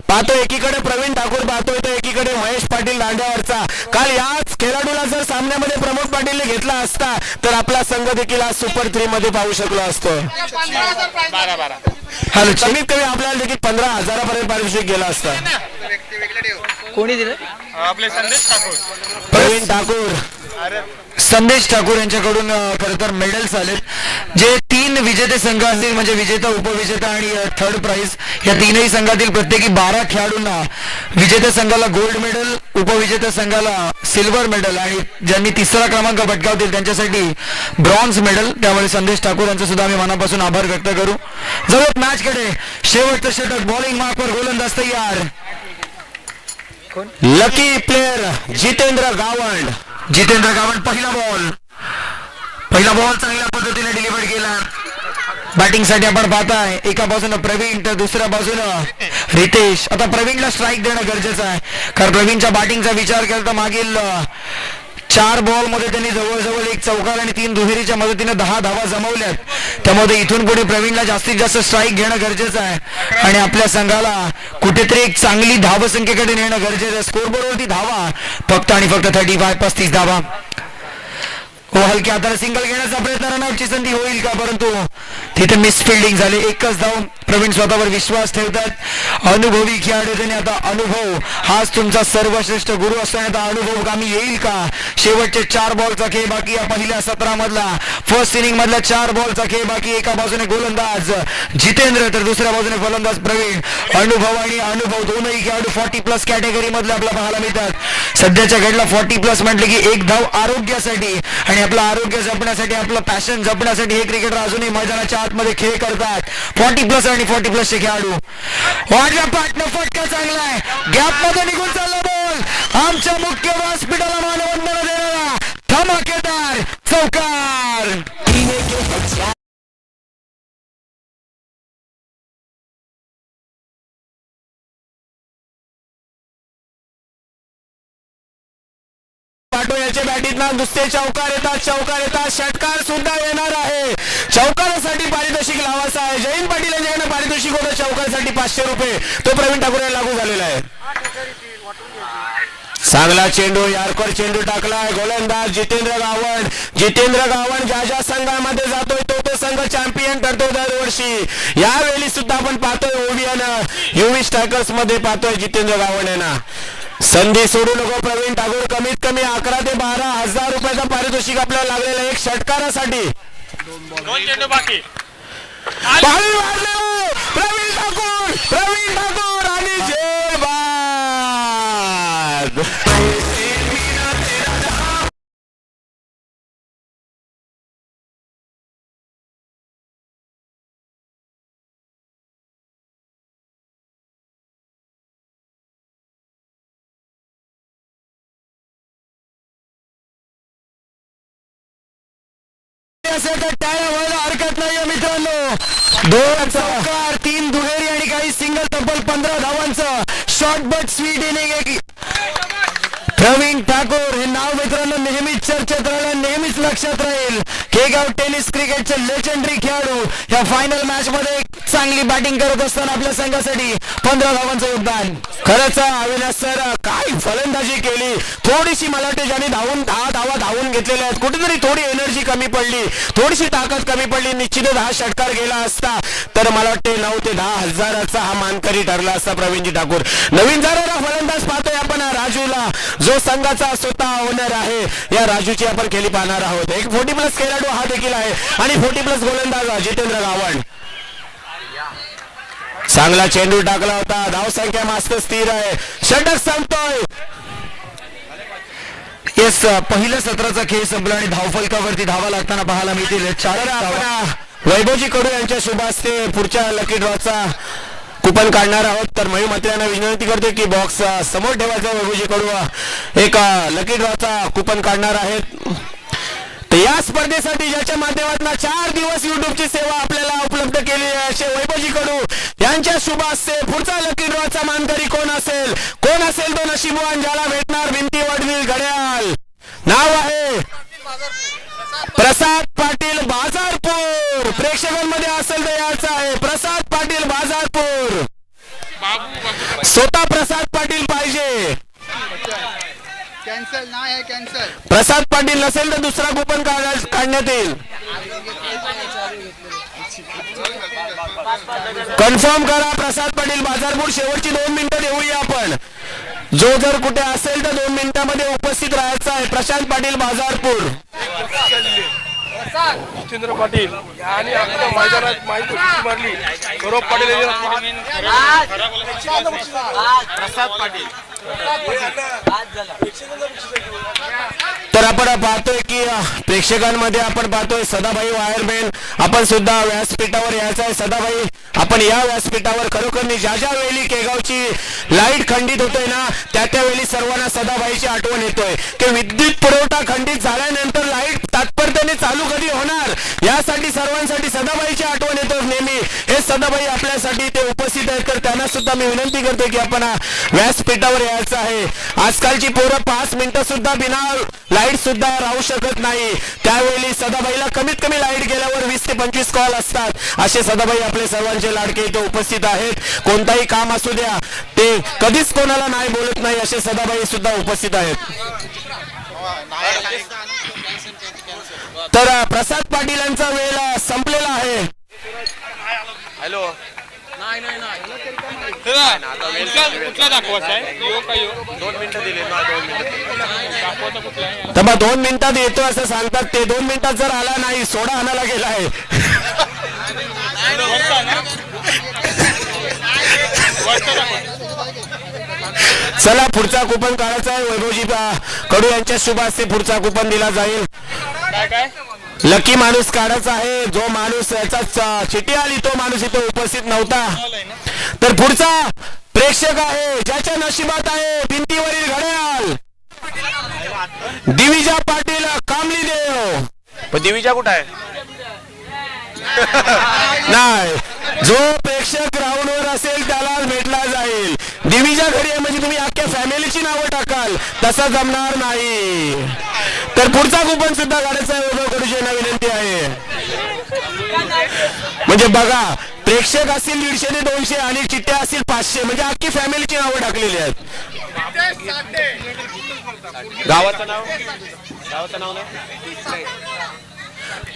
पाहतोय एकीकडे प्रवीण ठाकूर पाहतोय तर एकीकडे महेश पाटील दांड्यावरचा. काल याच खेळाडूला जर सामन्यामध्ये प्रमोद पाटीलने घेतला असता तर आपला संघ देखील आज सुपर 3 मध्ये पाहू शकलो असतो. हॅलो कमीत कमी आपल्याला देखील 15,000 पर्यंत पारितोषिक गेला असता. कोणी दिलं आपले संदेश ठाकूर. प्रवीण ठाकूर संदेश ठाकूर यांच्याकडून खरं तर मेडल्स आलेत. जे 3 विजेते संघ असतील म्हणजे विजेता उपविजेता आणि 3rd प्राइज या 3ही संघातील प्रत्येकी 12 खेळाडूंना विजेत्या संघाला गोल्ड मेडल उपविजेत्या संघाला सिल्वर मेडल आणि ज्यांनी 3रा क्रमांक पटकावतील त्यांच्यासाठी ब्रॉन्झ मेडल. त्यामुळे संदेश ठाकूर यांचा सुद्धा आम्ही मनापासून आभार व्यक्त करू. जवळ मॅच कडे शेवटचं षटक. बॉलिंग मार्कवर गोलंदाज तयार. Lucky player Jitendra Gavand. जितेंद्र गावंड पहिला बॉल चांगल्या पद्धतीने डिलिव्हर केला. बॅटिंग साठी आपण पाहताय एका बाजूनं प्रवीण तर दुसऱ्या बाजूनं रितेश. आता प्रवीणला स्ट्राईक देणं गरजेचं आहे कारण प्रवीणच्या बॅटिंगचा विचार केला तर मागील 4 बॉल मध्ये त्यांनी जवळजवळ 1 चौकार आणि 3 दुहेरीच्या मदतीने 10 धावा जमवल्यात. त्यामध्ये इथून पुढे प्रवीणला जास्तीत जास्त स्ट्राईक घेणं गरजेचं आहे आणि आपल्या संघाला कुठेतरी एक चांगली धावसंख्येकडे नेणं गरजेचं आहे. स्कोरबोर्डवरती धावा फक्त आणि फक्त 35 धावा. हलक्या हाताने सिंगल घेण्याचा प्रयत्न. रनआउटची संधी होईल का परंतु तिथे मिस फिल्डिंग झाली. 1च धाव. प्रवीण स्वतःवर विश्वास ठेवतात. अनुभवी खेळाडू त्यांनी आता अनुभव हाच तुमचा सर्वश्रेष्ठ गुरु असताना आता अनुभव कामी येईल का. शेवटचे 4 बॉलचा खेळ बाकी या पहिल्या 17 मधला. फर्स्ट इनिंग मधला 4 बॉलचा खेळ बाकी. एका बाजूने गोलंदाज जितेंद्र तर दुसऱ्या बाजूने फलंदाज प्रवीण. अनुभव आणि अनुभव दोनही खेळाडू 40+ कॅटेगरी मधले आपल्याला पाहायला मिळतात. सध्याच्या घडला 40+ म्हटले की 1 धाव आरोग्यासाठी आणि आपलं आरोग्य जपण्यासाठी आपलं पॅशन जपण्यासाठी हे क्रिकेटर अजूनही मैदानाच्या आतमध्ये खेळ करतात. 40+ आणि 40+ चे खेळाडू. वाढल्या पाटनं फटका चांगला आहे. गॅप मध्ये निघून चालला बॉल. आमच्या मुख्य व्यासपीठाला मानवंदना देणारा धमाकेदार चौकार. याच्या बॅटीतनं नुसते चौकार येतात षटकार सुद्धा येणार आहे. चौकारासाठी पारितोषिक लावायचं आहे. जयंत पाटील यांच्याकडे पारितोषिक होतं चौकारासाठी 500 रुपये. तो प्रवीण ठाकूर यांना लागू झालेला आहे. चांगला चेंडू यारकर चेंडू टाकलाय. गोलंदाज जितेंद्र गावंड ज्या ज्या संघामध्ये जातोय तो संघ चॅम्पियन ठरतो दरवर्षी. यावेळी सुद्धा आपण पाहतोय ओवियन युवी स्ट्रायकर्स मध्ये पाहतोय जितेंद्र गावंड यांना. संधी सोडू नको प्रवीण ठाकूर. कमीत कमी 11 ते 12,000 रुपयाचा पारितोषिक आपल्याला लागलेलं आहे 1 षटकारासाठी. 2 चेंडू बाकी. प्रवीण ठाकूर आणि जय बाद. असेल तर टाळ्या व्हायला हरकत नाहीये मित्रांनो. 2 चौकार 3 दुहेरी आणि काही सिंगल तब्बल 15 धावांचं short but sweet inning. Praveen Thakur हे नाव मित्रांनो नेहमीच चर्चेत राहणार, नेहमीच लक्षात राहील. केगाव टेनिस क्रिकेटचे लेजेंडरी खेळाडू या फायनल मॅच मध्ये चांगली बॅटिंग करत असताना आपल्या संघासाठी 15 धावांचं योगदान. खरंच अविनाश सर काय फलंदाजी केली. थोडीशी मला वाटते ज्यांनी 10 धावा धावून घेतलेल्या आहेत, कुठेतरी थोडी एनर्जी कमी पडली, थोडीशी ताकद कमी पडली. निश्चितच हा षटकार गेला असता तर मला वाटते 9 ते 10 हजाराचा हा मानकरी ठरला असता प्रवीणजी ठाकूर. नवीन झालेला फलंदाज पाहतोय आपण राजूला, जो संघाचा स्वतः ओनर आहे. या राजूची आपण खेळी पाहणार आहोत. एक 40+ खेळाडू हा देखील आहे आणि 40+ गोलंदाज जितेंद्र गावण. चांगला चेंडू टाकला होता. धावसंख्या मस्त स्थिर आहे. षटक संपतोय. येस, पहिल्या सत्राचा खेळ संपला आणि धावफलकावरती धावा लागताना पाहायला मिळतील 4 धावा. वैभवजी कडू यांच्या शुभ हस्ते पुढच्या लकी ड्रॉचा कुपन काढणार आहोत. तर मयू मंत्र्यांना विनंती करते की बॉक्स समोर ठेवायचा. वैभवजी कडू एक लकी ड्रॉचा कुपन काढणार आहेत. तर या स्पर्धेसाठी ज्याच्या माध्यमातून 4 दिवस युट्यूबची सेवा आपल्याला उपलब्ध केली आहे असे वैभवजी कडू यांच्या शुभ हस्ते पुढचा लकी ड्रॉचा मानकरी कोण असेल तो नशीबवान ज्याला भेटणार भिंती वडवील घड्याळ. नाव आहे प्रसाद पाटील बाजारपूर. प्रेक्षकांमध्ये असेल तर याचा आहे प्रसाद पाटील बाजारपूर. स्वतः प्रसाद पाटील पाहिजे. कॅन्सल नाही आहे, कॅन्सल. प्रसाद पाटील नसेल तर दुसरा कुपन काढण्यात येईल. कन्फर्म करा प्रसाद पाटील बाजारपूर. शेवटची 2 मिनिटं देऊया आपण. जो जर कुठे असेल तर 2 मिनिटांमध्ये उपस्थित राहायचं आहे. प्रशांत पाटील बाजारपूर. जितेंद्र पाटील आणि आपल्या मैदानात माहिती मारली. सौरभ पाटील प्रसाद पाटील. तर आपण पाहतोय की प्रेक्षकांमध्ये आपण पाहतोय सदाभाई वायरमॅन. आपण सुद्धा व्यासपीठावर यायचं आहे. सदाभाई आपण या व्यासपीठावर खरोखर ज्या वेळी केगावची लाईट खंडित होतोय ना त्यावेळी सर्वांना सदाभाईची आठवण येतोय की विद्युत पुरवठा खंडित झाल्यानंतर लाईट तात्परतेने चालू कधी होणार यासाठी सर्वांसाठी सदाभाईची आठवण येतो नेहमी. हे सदाभाई आपल्यासाठी ते उपस्थित आहेत. तर त्यांना सुद्धा मी विनंती करतो की आपण व्यासपीठावर यायचं आहे. आजकालची पोरं 5 मिनिटं सुद्धा बिना लाईट सुद्धा राहू शकत नाही. त्यावेळी सदाभाईला कमीत कमी लाईट गेल्यावर 20 ते 25 कॉल असतात. असे सदाभाई आपले सर्वांचे लाडके इथे उपस्थित आहेत. कोणताही काम असू द्या ते कधीच कोणाला नाही बोलत नाही असे सदाभाई सुद्धा उपस्थित आहेत. तर प्रसाद पाटील यांचा वेळ संपलेला आहे. हॅलो कुठला दाखवायचा आहे? यो का यो? 2 मिनिटं दिले ना. 2 मिनिटं दाखवायचा कुठला आहे? तर मग 2 मिनिटात येतो असं सांगतात ते. 2 मिनिटात जर आला नाही सोडा आणायला गेला आहे. वरचा ना? वरचा दाखवा. चला पुढचा कुपन काढायचा आहे. वैभवजी कडू यांच्या शुभ हस्ते पुढचा कुपन दिला जाईल. काय लकी माणूस काढायचा आहे. जो माणूस याचा चिठी आली तो माणूस इथे उपस्थित नव्हता. तर पुढचा प्रेक्षक आहे ज्याच्या नशिबात आहे भिंतीवरील घड्याळ. दिविजा पाटील कामली देव. पण दिवीजा कुठं आहे? नाही, जो प्रेक्षक ग्राउंडवर असेल त्याला भेटला जाईल. दिविजा घरी आहे म्हणजे तुम्ही अख्ख्या फॅमिलीची नावं टाकाल तसं जमणार नाही. तर पुढचा कुपन सुद्धा काढायचा आहे. वैभव कडूची विनंती आहे. म्हणजे बघा प्रेक्षक असतील 150 ते 200 आणि चिठ्ठ्या असतील 500 म्हणजे अख्खी फॅमिलीची नावं टाकलेली आहेत. गावाचं नाव नाही.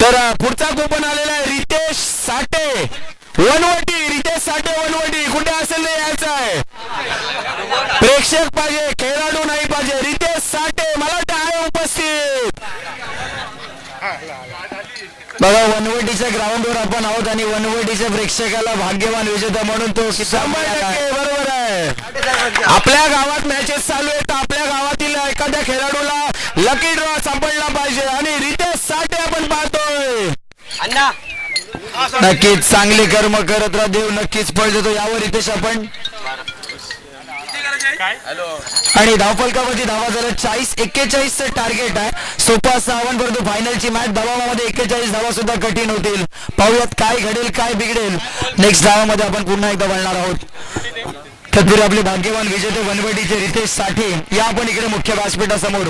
तर पुढचा कुपन आलेला आहे रितेश साठे वनवटी. रितेश साठे वनवटी कुठे असेल ते यायचं आहे. प्रेक्षक पाहिजे, खेळाडू नाही पाहिजे. रितेश साठे मला वाटतं आहे उपस्थित. बघा वनवटीच्या ग्राउंडवर आपण आहोत आणि वनवटीच्या प्रेक्षकाला भाग्यवान विजेता म्हणून तो 100% बरोबर आहे. आपल्या गावात मॅचेस चालू आहेत. आपल्या गावातील एखाद्या खेळाडूला लकी ड्रॉ सापडला पाहिजे आणि रितेश साठे आपण पाहतोय. नक्कीच चांगले कर्म करत राहा. देव नक्कीच फळ देतो. यावर रितेश आपण काय आणि धावफलकावरती धावा झाल्या 40-41 टार्गेट आहे. सोपा 6 परंतु फायनलची मॅच दबावामध्ये 41 धावा सुद्धा कठीण होतील. पाहूयात काय घडेल काय बिघडेल. नेक्स्ट धावामध्ये आपण पुन्हा एकदा वळणार आहोत. तत्पूर्वी आपले भाग्यवान विजेते वनवटीचे रितेश साठे या आपण इकडे मुख्य व्यासपीठासमोर.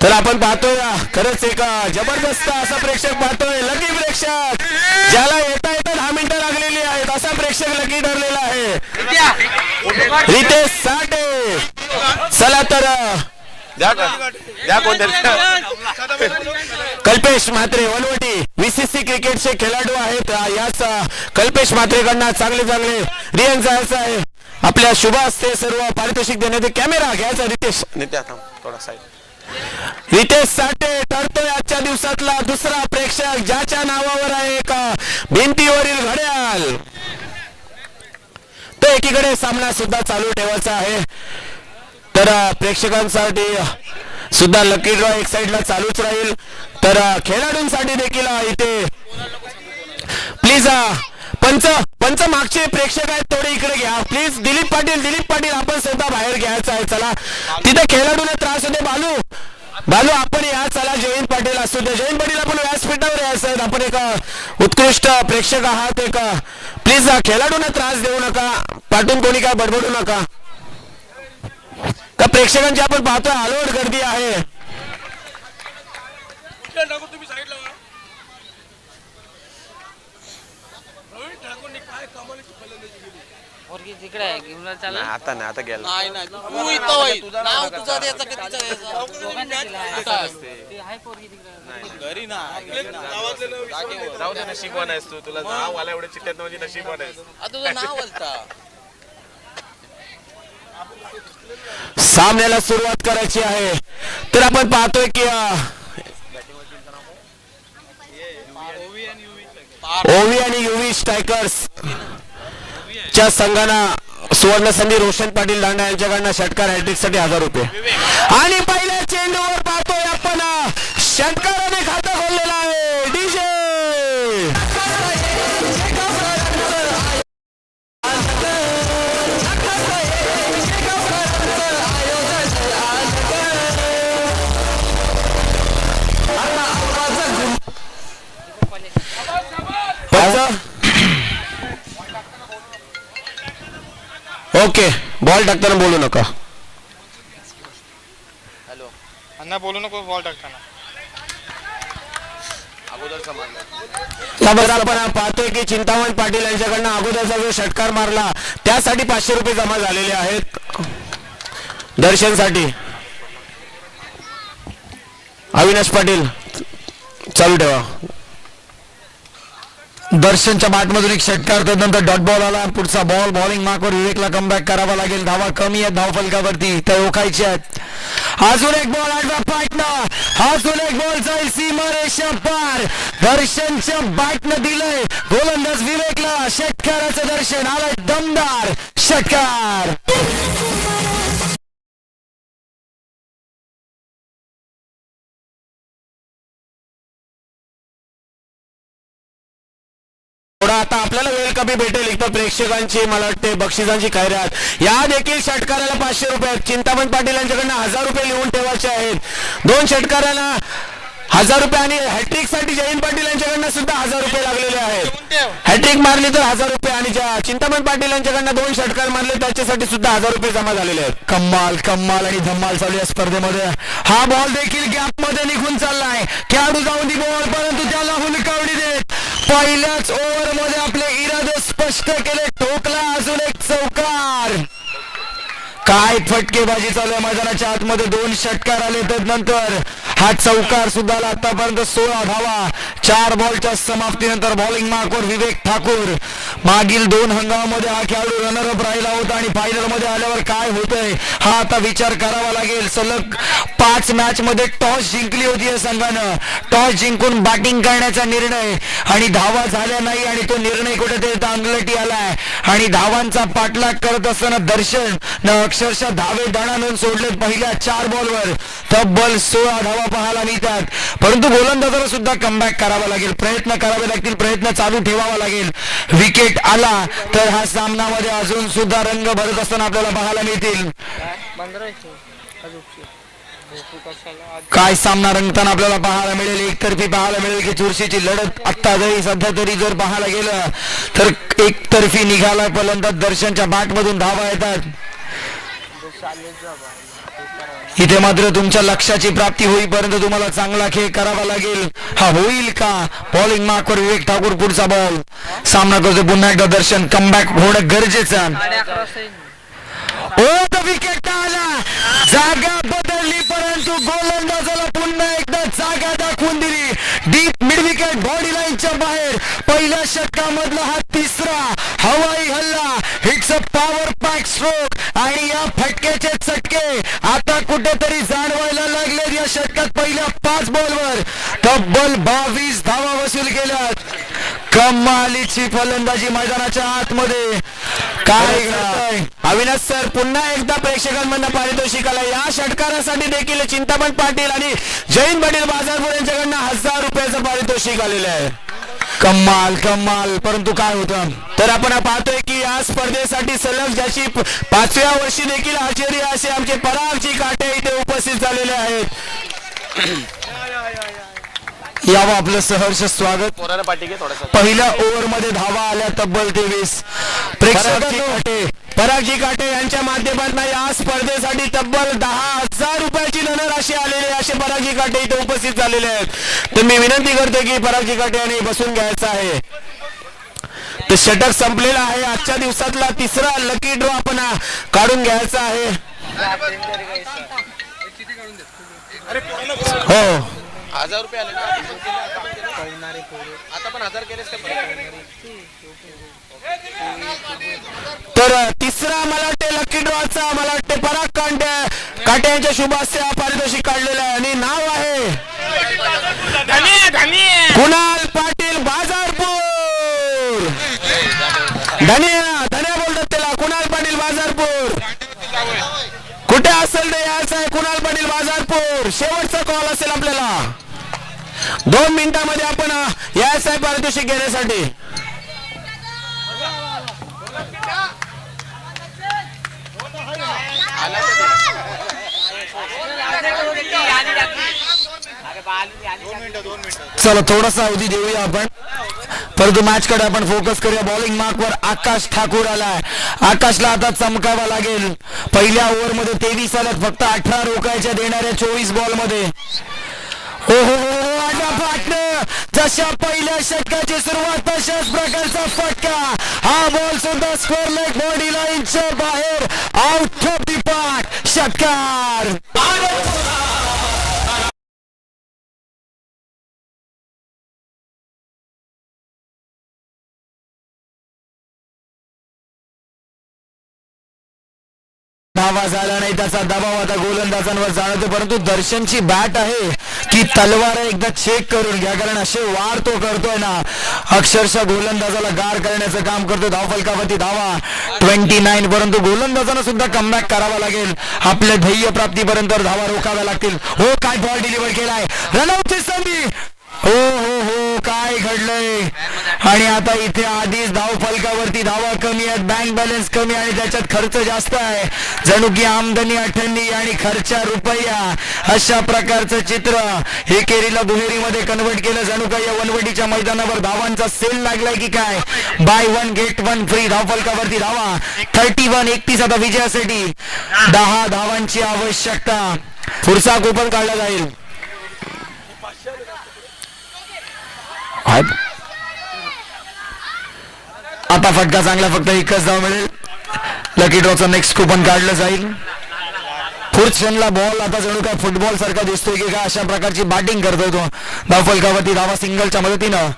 तर आपण पाहतोय खरंच एक जबरदस्त असा प्रेक्षक पाहतोय. लकी प्रेक्षक ज्याला येता येता 10 मिनिटं लागलेली आहेत असा प्रेक्षक लकी ठरलेला आहे रितेश साठे. चला तर द्या कोण कल्पेश म्हात्रे वनवटी VCC क्रिकेटचे खेळाडू आहेत. याच कल्पेश म्हात्रेकडनं चांगले रिअन जायचं आहे. आपल्या शुभ हस्ते सर्व पारितोषिक देण्याचे कॅमेरा घ्यायचा रितेश. नित्या थांब थोडा साईड. रितेश साठे ठरतोय आजच्या दिवसातला दुसरा प्रेक्षक ज्याच्या नावावर आहे एक भिंतीवरील घड्याळ. तो एकीकडे सामना सुद्धा चालू ठेवायचा आहे. तर प्रेक्षकांसाठी सुद्धा लकी ड्रॉ एक साइडला चालूच राहील. तर खेळाडूंसाठी देखील इथे प्लीज पंच मागचे प्रेक्षक आहेत थोडे इकडे घ्या प्लीज. दिलीप पाटील आपण सुद्धा बाहेर घ्यायचं आहे. चला तिथे खेळाडूंना त्रास होते. बालू आपण या. चला जयंत पाटील असू दे. जयंत पाटील आपण व्यासपीठावर यायचं. आपण एक उत्कृष्ट प्रेक्षक आहात. एक प्लीज खेळाडूंना त्रास देऊ नका. पाठून कोणी काय बडबडू नका. त्या प्रेक्षकांची आपण पाहतोय आलोट गर्दी आहे. तुम्ही साईडला व्हा. रवी ठाकूरने काय कमालीची फलंदाजी केली. पोरगी तिकडे आहे घेऊन चालला. आता नाही आता गेला. तू इथं होय. नाव तुझं द्यायचं की तिचं द्यायचं. दोघांना दिला आहे. ती आहे पोरगी तिकडे. घरी ना गावातले नाव जाऊ दे नशीबवान आहेस तू. तुला नाव आला एवढे चिठ्ठ्यात म्हणजे नशीबवान आहेस. तुझं नाव बोलता. सामन्याला सुरुवात करायची आहे. तर आपण पाहतोय की ओवी आणि युवी स्ट्रायकर्स च्या संघाना सुवर्ण संधी रोशन पाटील दांडा यांच्याकडनं षटकार हॅट्रिक साठी 1000 रुपये. आणि पहिल्या चेंडूवर पाहतोय आपण षटकाराने खातं खोललेलं आहे. डीजे ओके बॉल टाकताना बोलू नका. अण्णा बोलू नको बॉल टाकताना. यावर आपण पाहतोय की चिंतामण पाटील यांच्याकडनं अगोदरचा जो षटकार मारला त्यासाठी 500 रुपये जमा झालेले आहेत दर्शनसाठी. अविनाश पाटील चालू ठेवा. दर्शनच्या बॅटमधून एक षटकार त्यानंतर डॉट बॉल आला. पुढचा बॉल बॉलिंग मार्कवर विवेकला कमबॅक करावा लागेल. धावा कमी आहेत धावफलकावरती त्या ओळखायच्या आहेत. अजून एक बॉल आडवा पाटणं. अजून एक बॉल जाईल सीमारेषा पार. दर्शनच्या बॅटनं दिलंय गोलंदाज विवेकला षटकाराचं दर्शन आलंय. दमदार षटकार. आता आपल्याला वेळ कमी भेटेल. एक तर प्रेक्षकांची मला वाटते बक्षिसांची खैरात. या देखील षटकाराला 500 रुपये. चिंतामण पाटील यांच्याकडनं 1000 रुपये लिहून ठेवायचे आहेत. 2 षटकाराला 1000 रुपये आणि हॅट्रिक साठी जयंत पाटील यांच्याकडनं सुद्धा 1000 रुपये लागलेले आहेत. हॅट्रिक मारली तर 1000 रुपये आणि चिंतामण पाटील यांच्याकडनं 2 षटकार मारले त्याच्यासाठी सुद्धा 1000 रुपये जमा झालेले आहेत. कम्माल आणि धम्माल चालू या स्पर्धेमध्ये. हा बॉल देखील गॅप मध्ये निघून चाललाय. खेळाडू जाऊन दी बॉल परंतु त्याला हुलकावणी देत पहिल्याच ओव्हर मध्ये आपले इरादे स्पष्ट केले. ठोकला अजून एक चौकार. काय फटकेबाजी चालू आहे मैदानाच्या आतमध्ये. 2 षटकार आले त्यानंतर हा चौकार सुद्धा आला. आतापर्यंत 16 धावा 4 बॉलच्या समाप्तीनंतर बॉलिंग मार्कवर विवेक ठाकूर. मागील 2 हंगामामध्ये हा खेळाडू रनरअप राहिला होता आणि फायनल मध्ये आल्यावर काय होतंय हा आता विचार करावा लागेल. सलग 5 मॅच मध्ये टॉस जिंकली होती या संघानं. टॉस जिंकून बॅटिंग करण्याचा निर्णय आणि धावा झाल्या नाही आणि तो निर्णय कुठेतरी अंगलटी आलाय आणि धावांचा पाठलाग करत असताना दर्शन अक्षरशः धावे दणानून सोडलेत पहिल्या 4 बॉलवर. तब्बल 16 धावा पाहायला मिळतात. परंतु गोलंदाजाला सुद्धा कमबॅक करावा लागेल, प्रयत्न करावे लागतील, प्रयत्न चालू ठेवावा लागेल. विकेट आला तर हा सामनामध्ये अजून सुद्धा रंग भरत असताना आपल्याला पाहायला मिळतील. काय सामना रंगताना आपल्याला पाहायला मिळेल. एकतर्फी पाहायला मिळेल की चुरशीची लढत आत्ता जरी सध्या तरी जर पाहायला गेलं तर एकतर्फी निघाला. फलंदाज दर्शनच्या बॅट मधून धावा येतात. इथे मात्र तुमच्या लक्षाची प्राप्ती होईपर्यंत तुम्हाला चांगला खेळ करावा लागेल. हा होईल का? बॉलिंग मार्कवर विवेक ठाकूर पुढचा बॉल सामना करतो. पुन्हा एकदा दर्शन कमबॅक होणं गरजेचं. विकेट आला, जागा बदलली परंतु गोलंदाजाला पुन्हा एकदा जागा दाखवून दिली. डीप मिड विकेट बॉडी लाईनच्या बाहेर. पहिल्या षटकामधला हा तिसरा हवाई हल्ला. It's a power pack stroke आणि या फटक्याचे चटके आता कुठेतरी जाणवायला लागले. या षटकात पहिल्या 5 बॉलवर तब्बल 22 धावा वसूल केल्यात. कमालीची फलंदाजी मैदानाच्या आतमध्ये. काय घडतंय? अविनाश सर, पुन्हा एकदा प्रेक्षकांमधून पारितोषिक आला. या षटकारासाठी देखील चिंतामण पाटील आणि जयंत पाटील बाजारपूर यांच्याकडनं 1000 रुपयाचं पारितोषिक आलेलं आहे. कमाल कमाल. परंतु काय होतं तर आपण पाहतोय की या स्पर्धेसाठी सलग ज्याची 5व्या वर्षी देखील हजेरी असे आमचे परागजी काटे इथे उपस्थित झालेले आहेत. यावं आपलं सहर्ष स्वागत. पोराला पाठी घे थोडासा. पहिल्या ओव्हर मध्ये धावा आल्या तब्बल 23. परागजी काटे यांच्या माध्यमातून या स्पर्धेसाठी तब्बल 10,000 रुपयाची धनराशी आलेली असे परागजी काटे इथे उपस्थित झालेले आहेत. तर मी विनंती करतो की परागजी काटे यांनी बसून घ्यायचं आहे. तर षटक संपलेला आहे. आजच्या दिवसातला तिसरा लकी ड्रॉ आपण काढून घ्यायचा आहे. हो 1000 रुपये आले ना. आता पण 1000 केलेस का? तर तिसरा मला वाटते लकी ड्रॉचा मला वाटते पराग काटे यांच्या शुभ हस्ते हा पारितोषिक काढलेला आहे आणि नाव आहे कुणाल पाटील बाजारपूर. धन्या बोलतात त्याला. कुणाल पाटील बाजारपूर कुठे असेल ते यायचं आहे. कुणाल पाटील बाजारपूर. शेवटचा कॉल असेल आपल्याला. 2 मिनिटांमध्ये आपण यायचं आहे पारितोषिक घेण्यासाठी. चला थोडासा अवधी देऊया आपण, परंतु मॅच कडे आपण फोकस करूया. बॉलिंग मार्कवर आकाश ठाकूर आलाय. आकाशला आता चमकावा लागेल. पहिल्या ओव्हर मध्ये 23 आल्यात, फक्त 18 रोखायच्या देणाऱ्या 24 बॉल मध्ये. जशा पहिल्या षटकाची सुरुवात तशाच प्रकारचा फटका. हा बॉल सुद्धा स्कोअर लेग बॉडी लाईनच्या बाहेर आउट ऑफ दी पार्क. षटकार धावा झाला नाही, त्याचा दबाव आता गोलंदाजांवर जाणवतो. परंतु दर्शनची बॅट आहे की तलवार एकदा चेक करून घ्या, कारण असे वार तो करतोय ना, अक्षरशः गोलंदाजाला गार करण्याचं काम करतो. धावफलकावरती धावा 29. परंतु गोलंदाजांना सुद्धा कमबॅक करावा लागेल. आपल्या ध्येय प्राप्तीपर्यंत धावा रोखाव्या लागतील. हो काय बॉल डिलिव्हर केलाय, रनआउटची संधी. हो हो हो काय घडलंय. आणि आता इथे आधीच धाव फलकावरती धावा कमी आहेत, बँक बॅलन्स कमी आणि त्याच्यात खर्च जास्त आहे. जणू की आमदनी 98 आणि खर्च रुपया, अशा प्रकारचं चित्र एकेरीला दुहेरीमध्ये कन्वर्ट केलं. जणू काय या वनवटीच्या मैदानावर धावांचा सेल लागलाय की काय. Buy 1 get 1 free. धाव फलकावरती धावा 31. 31 आता विजयासाठी 10 धावांची आवश्यकता. पुढचा कुपन काढला जाईल. आता फटका चांगला, फक्त एकच धाव मिळेल. लकी ड्रॉचं नेक्स्ट कुपन काढलं जाईल. फुर्चनला बॉल आता जणू काय फुटबॉल सारखा दिसतोय की काय, अशा प्रकारची बॅटिंग करतोय तो. धाव फलकावरती धावा सिंगलच्या मदतीनं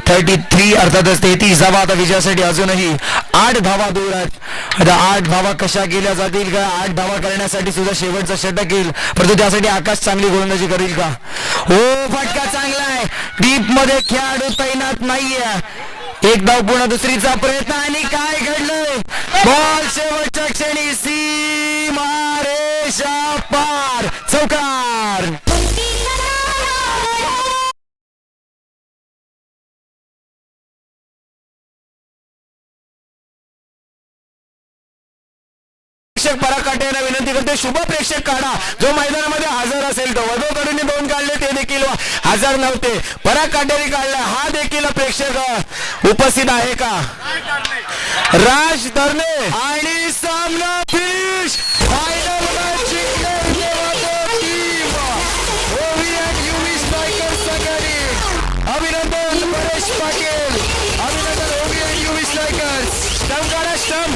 33, अर्थातच 33 धावा आता विजयासाठी अजूनही 8 धावा दूर आहेत. आता 8 धावा कशा केल्या जातील का, 8 धावा करण्यासाठी सुद्धा शेवटचा षटक येईल. परंतु त्यासाठी आकाश चांगली गोलंदाजी करेल का. हो फटका चांगला आहे. डीप मध्ये खेळाडू तैनात नाहीये. एक धाव पूर्ण, दुसरीचा प्रयत्न आणि काय घडलंय. बॉल शेवटच्या क्षणी सीम प्रेक्षक पराग काटे यांना विनंती करते, शुभ प्रेक्षक काढा जो मैदानामध्ये हजर असेल तो. वधूकडून 2 काढले ते देखील हजर नव्हते, पराग काटेने काढला. हा देखील प्रेक्षक उपस्थित आहे का? राज धरणे आणि सामना फिनिश. फायनल मॅच जिंकणार टीम ओवी अँड युवी स्ट्रायकर्स संघाने. अभिनंदन परेश पाटील, अभिनंदन ओवी अँड युवी स्ट्रायकर्स. स्टंप काढा, स्टंप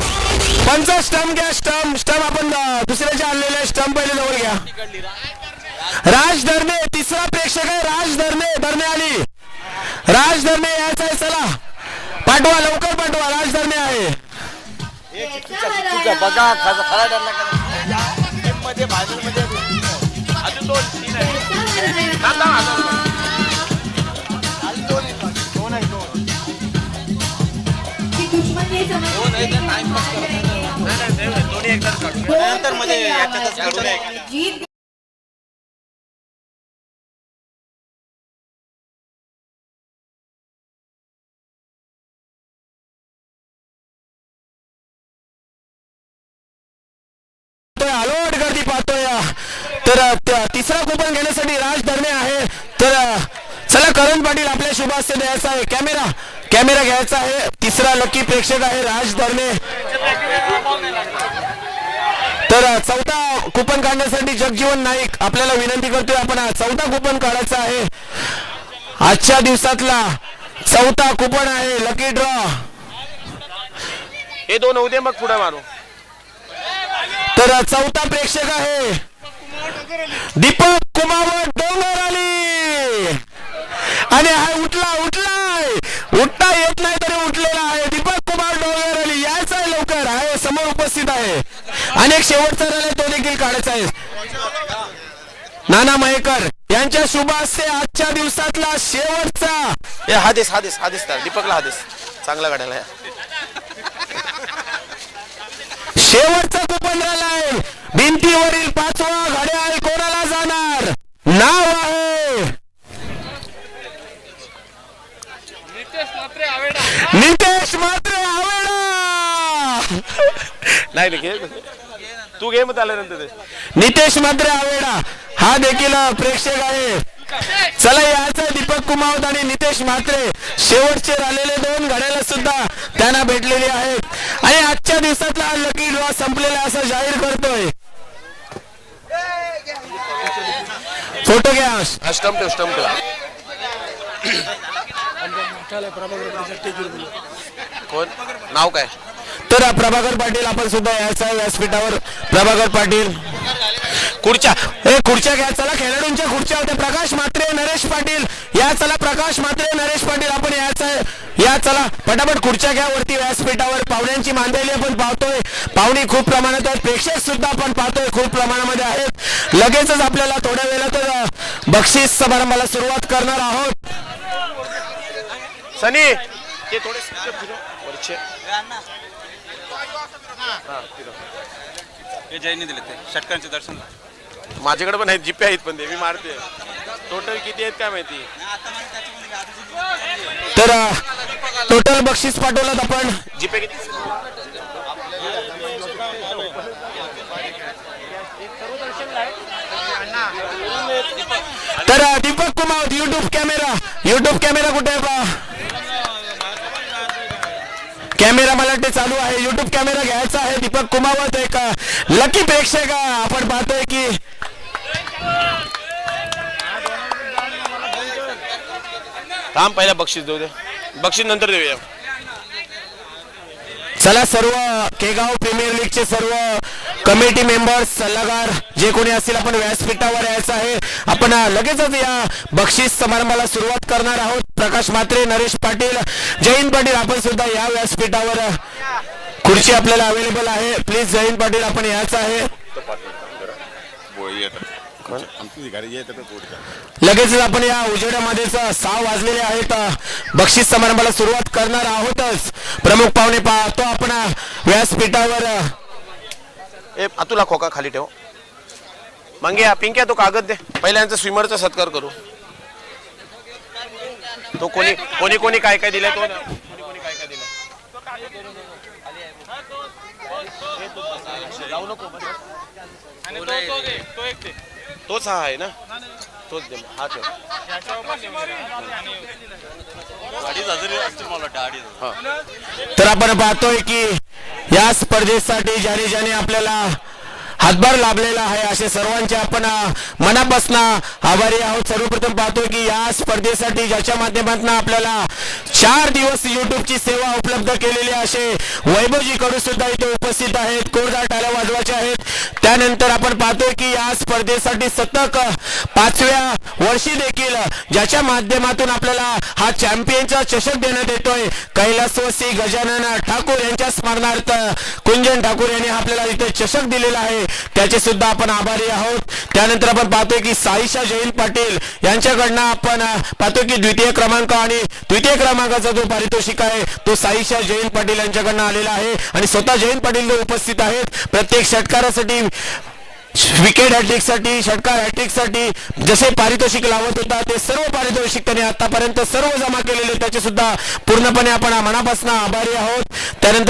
पंचा स्टंप घ्या, स्टंप आपण दुसऱ्याच्या आणलेल्या स्टंप पहिले जवळ घ्या. राज धरणे तिसरा प्रेक्षक आहे. राज धरणे आली. राज धरणे यायचा आहे, चला पाठवा, लवकर पाठवा. राज धरणे आहे. बघा खरा ठरला मध्ये भाजपमध्ये अजून 2-3 आहे. दोन्ही एकदाच काढू नंतर मध्ये याच्यातच काढू नये. अलॉट गर्दी पाहतोय. तर तिसरा कुपन घेण्यासाठी राज धरणे आहे. तर चला करण पाटील आपल्या शुभ हस्ते द्यायचा आहे. कॅमेरा घ्यायचा आहे. तिसरा लकी प्रेक्षक आहे राज धरणे. तर चौथा कुपन काढण्यासाठी जगजीवन नाईक आपल्याला विनंती करतोय, आपण चौथा कुपन काढायचा आहे. आजच्या दिवसातला चौथा कुपन आहे लकी ड्रॉ. हे 2 होऊ दे, मग पुढे मारू. तर चौथा प्रेक्षक आहे दीपक कुमावत डोंगरवाली. आणि हा उठता येत नाही तरी उठलेला आहे दीपक कुमार डोंगरवाली. यायचा आहे लवकर, आहे समोर उपस्थित आहे. आणि एक शेवटचा राहिला तो देखील काढायचा आहे. नाना मयेकर यांच्या शुभ हस्ते आजच्या दिवसातला शेवटचा हादेस दीपकला हादेस चांगला काढायला. शेवटचा कुपन राहिलाय. भिंतीवरील 5वा घड्याळ कोणाला जाणार? नाव आहे नितेश मात्रे आवेडा. नाही घे तू घे मग आल्यानंतर. नितेश मात्रे आवेडा हा देखील प्रेक्षक आहे. चला याचा दीपक कुमावत आणि नितेश म्हात्रे शेवटचे राहिलेले 2 घड्याळ सुद्धा त्यांना भेटलेले आहेत. आणि आजच्या दिवसातला लकी ड्रॉ संपलेला असं जाहीर करतोय. फोटो घ्या. स्टंप ठेव. कोण नाव काय? तर प्रभाकर पाटील आपण सुद्धा यायचं आहे व्यासपीठावर. प्रभाकर पाटील खुर्च्या घ्या. चला खेळाडूंच्या खुर्च्या होत्या. प्रकाश म्हात्रे, नरेश पाटील या. चला प्रकाश म्हात्रे, नरेश पाटील आपण यायचं आहे. या चला पटापट खुर्च्या घ्या वरती व्यासपीठावर. पाहुण्यांची मांदेली आपण पाहतोय. पाहुणी खूप प्रमाणात आहेत. प्रेक्षक सुद्धा आपण पाहतोय खूप प्रमाणामध्ये आहेत. लगेचच आपल्याला थोड्या वेळात बक्षीस समारंभाला सुरुवात करणार आहोत. सनी ते थोडे वरचे हे जैनी दिले ते षटकांचे दर्शन. माझ्याकडे पण आहेत, जिप्पे आहेत, पण ते मी मारते. टोटल किती आहेत काय माहिती. तर टोटल बक्षीस पाठवलं आपण. जिप्पे किती? तर दीपक कुमार युट्यूब कॅमेरा कुठे आहे पहा. कॅमेरा मला वाटते चालू आहे. युट्यूब कॅमेरा घ्यायचा आहे. दीपक कुमावत एक लकी प्रेक्षक आपण पाहतोय की थांब पहिला बक्षीस देऊ दे, बक्षीस नंतर देऊया. चला सर्व केगाव प्रीमियर लीगचे सर्व कमिटी मेंबर्स सल्लागार जे कोणी असतील आपण व्यासपीठावर यायचं आहे. आपण लगेचच या बक्षीस समारंभाला सुरुवात करणार आहोत. प्रकाश म्हात्रे, नरेश पाटील, जयंत पाटील आपण सुद्धा या व्यासपीठावर. खुर्ची आपल्याला अवेलेबल आहे. प्लीज जयंत पाटील आपण यायचं आहे. लगेचच आपण या उजेडामध्येच 6 वाजलेले आहेत. बक्षीस समारंभाला सुरुवात करणार आहोतच. प्रमुख पाहुणे पाहतो आपण व्यासपीठावर. तुला खोका खाली ठेव. मंगे पिंक्या तो कागद दे. पहिल्यांचा स्विमरचा सत्कार करू. तो कोणी काय काय दिलाय तो ना. कोणी काय काय दिलं जाऊ नको आणि तो दे, तो एक दे. तोच हा आहे ना तोच दे हा ठेव याच्यावर पण दे मला. आणि 2,500 असतील मला वाटतं 2,500. तर आपण पाहतोय की या स्पर्धेसाठी ज्याने आपल्याला हातभार लाभलेला आहे असे सर्वांचे आपण मनापासून आभारी आहोत. सर्वप्रथम पाहतोय की या स्पर्धेसाठी ज्याच्या माध्यमातून आपल्याला 4 दिवस युट्यूबची सेवा उपलब्ध केलेली असे वैभवजी कडू सुद्धा इथे उपस्थित आहेत. कोरदार टाळ्या वाजवायचे आहेत. त्यानंतर आपण पाहतोय की या स्पर्धेसाठी सतत 5व्या वर्षी देखील ज्याच्या माध्यमातून आपल्याला हा चॅम्पियनचा चषक देण्यात येतोय कैलासवासी गजानन ठाकूर यांच्या स्मरणार्थ कुंजन ठाकूर यांनी आपल्याला इथे चषक दिलेला आहे. त्याचे सुद्धा आपण आभारी आहोत. त्यानंतर आपण पाहतोय की साईशा जयंत पाटील यांच्याकडनं आपण पाहतोय की द्वितीय क्रमांक आणि तृतीय क्रमांकाचा जो पारितोषिक आहे तो साईशा जयंत पाटील यांच्याकडनं आलेला आहे आणि स्वतः जयंत पाटील उपस्थित आहेत. प्रत्येक षटकारासाठी विकेट हॅट्रिकसाठी षटकार हॅट्रिकसाठी जसे पारितोषिक लावत होता ते सर्व पारितोषिक त्यांनी आतापर्यंत सर्व जमा केलेले त्याचे सुद्धा पूर्णपणे आपण मनापासून आभारी आहोत. त्यानंतर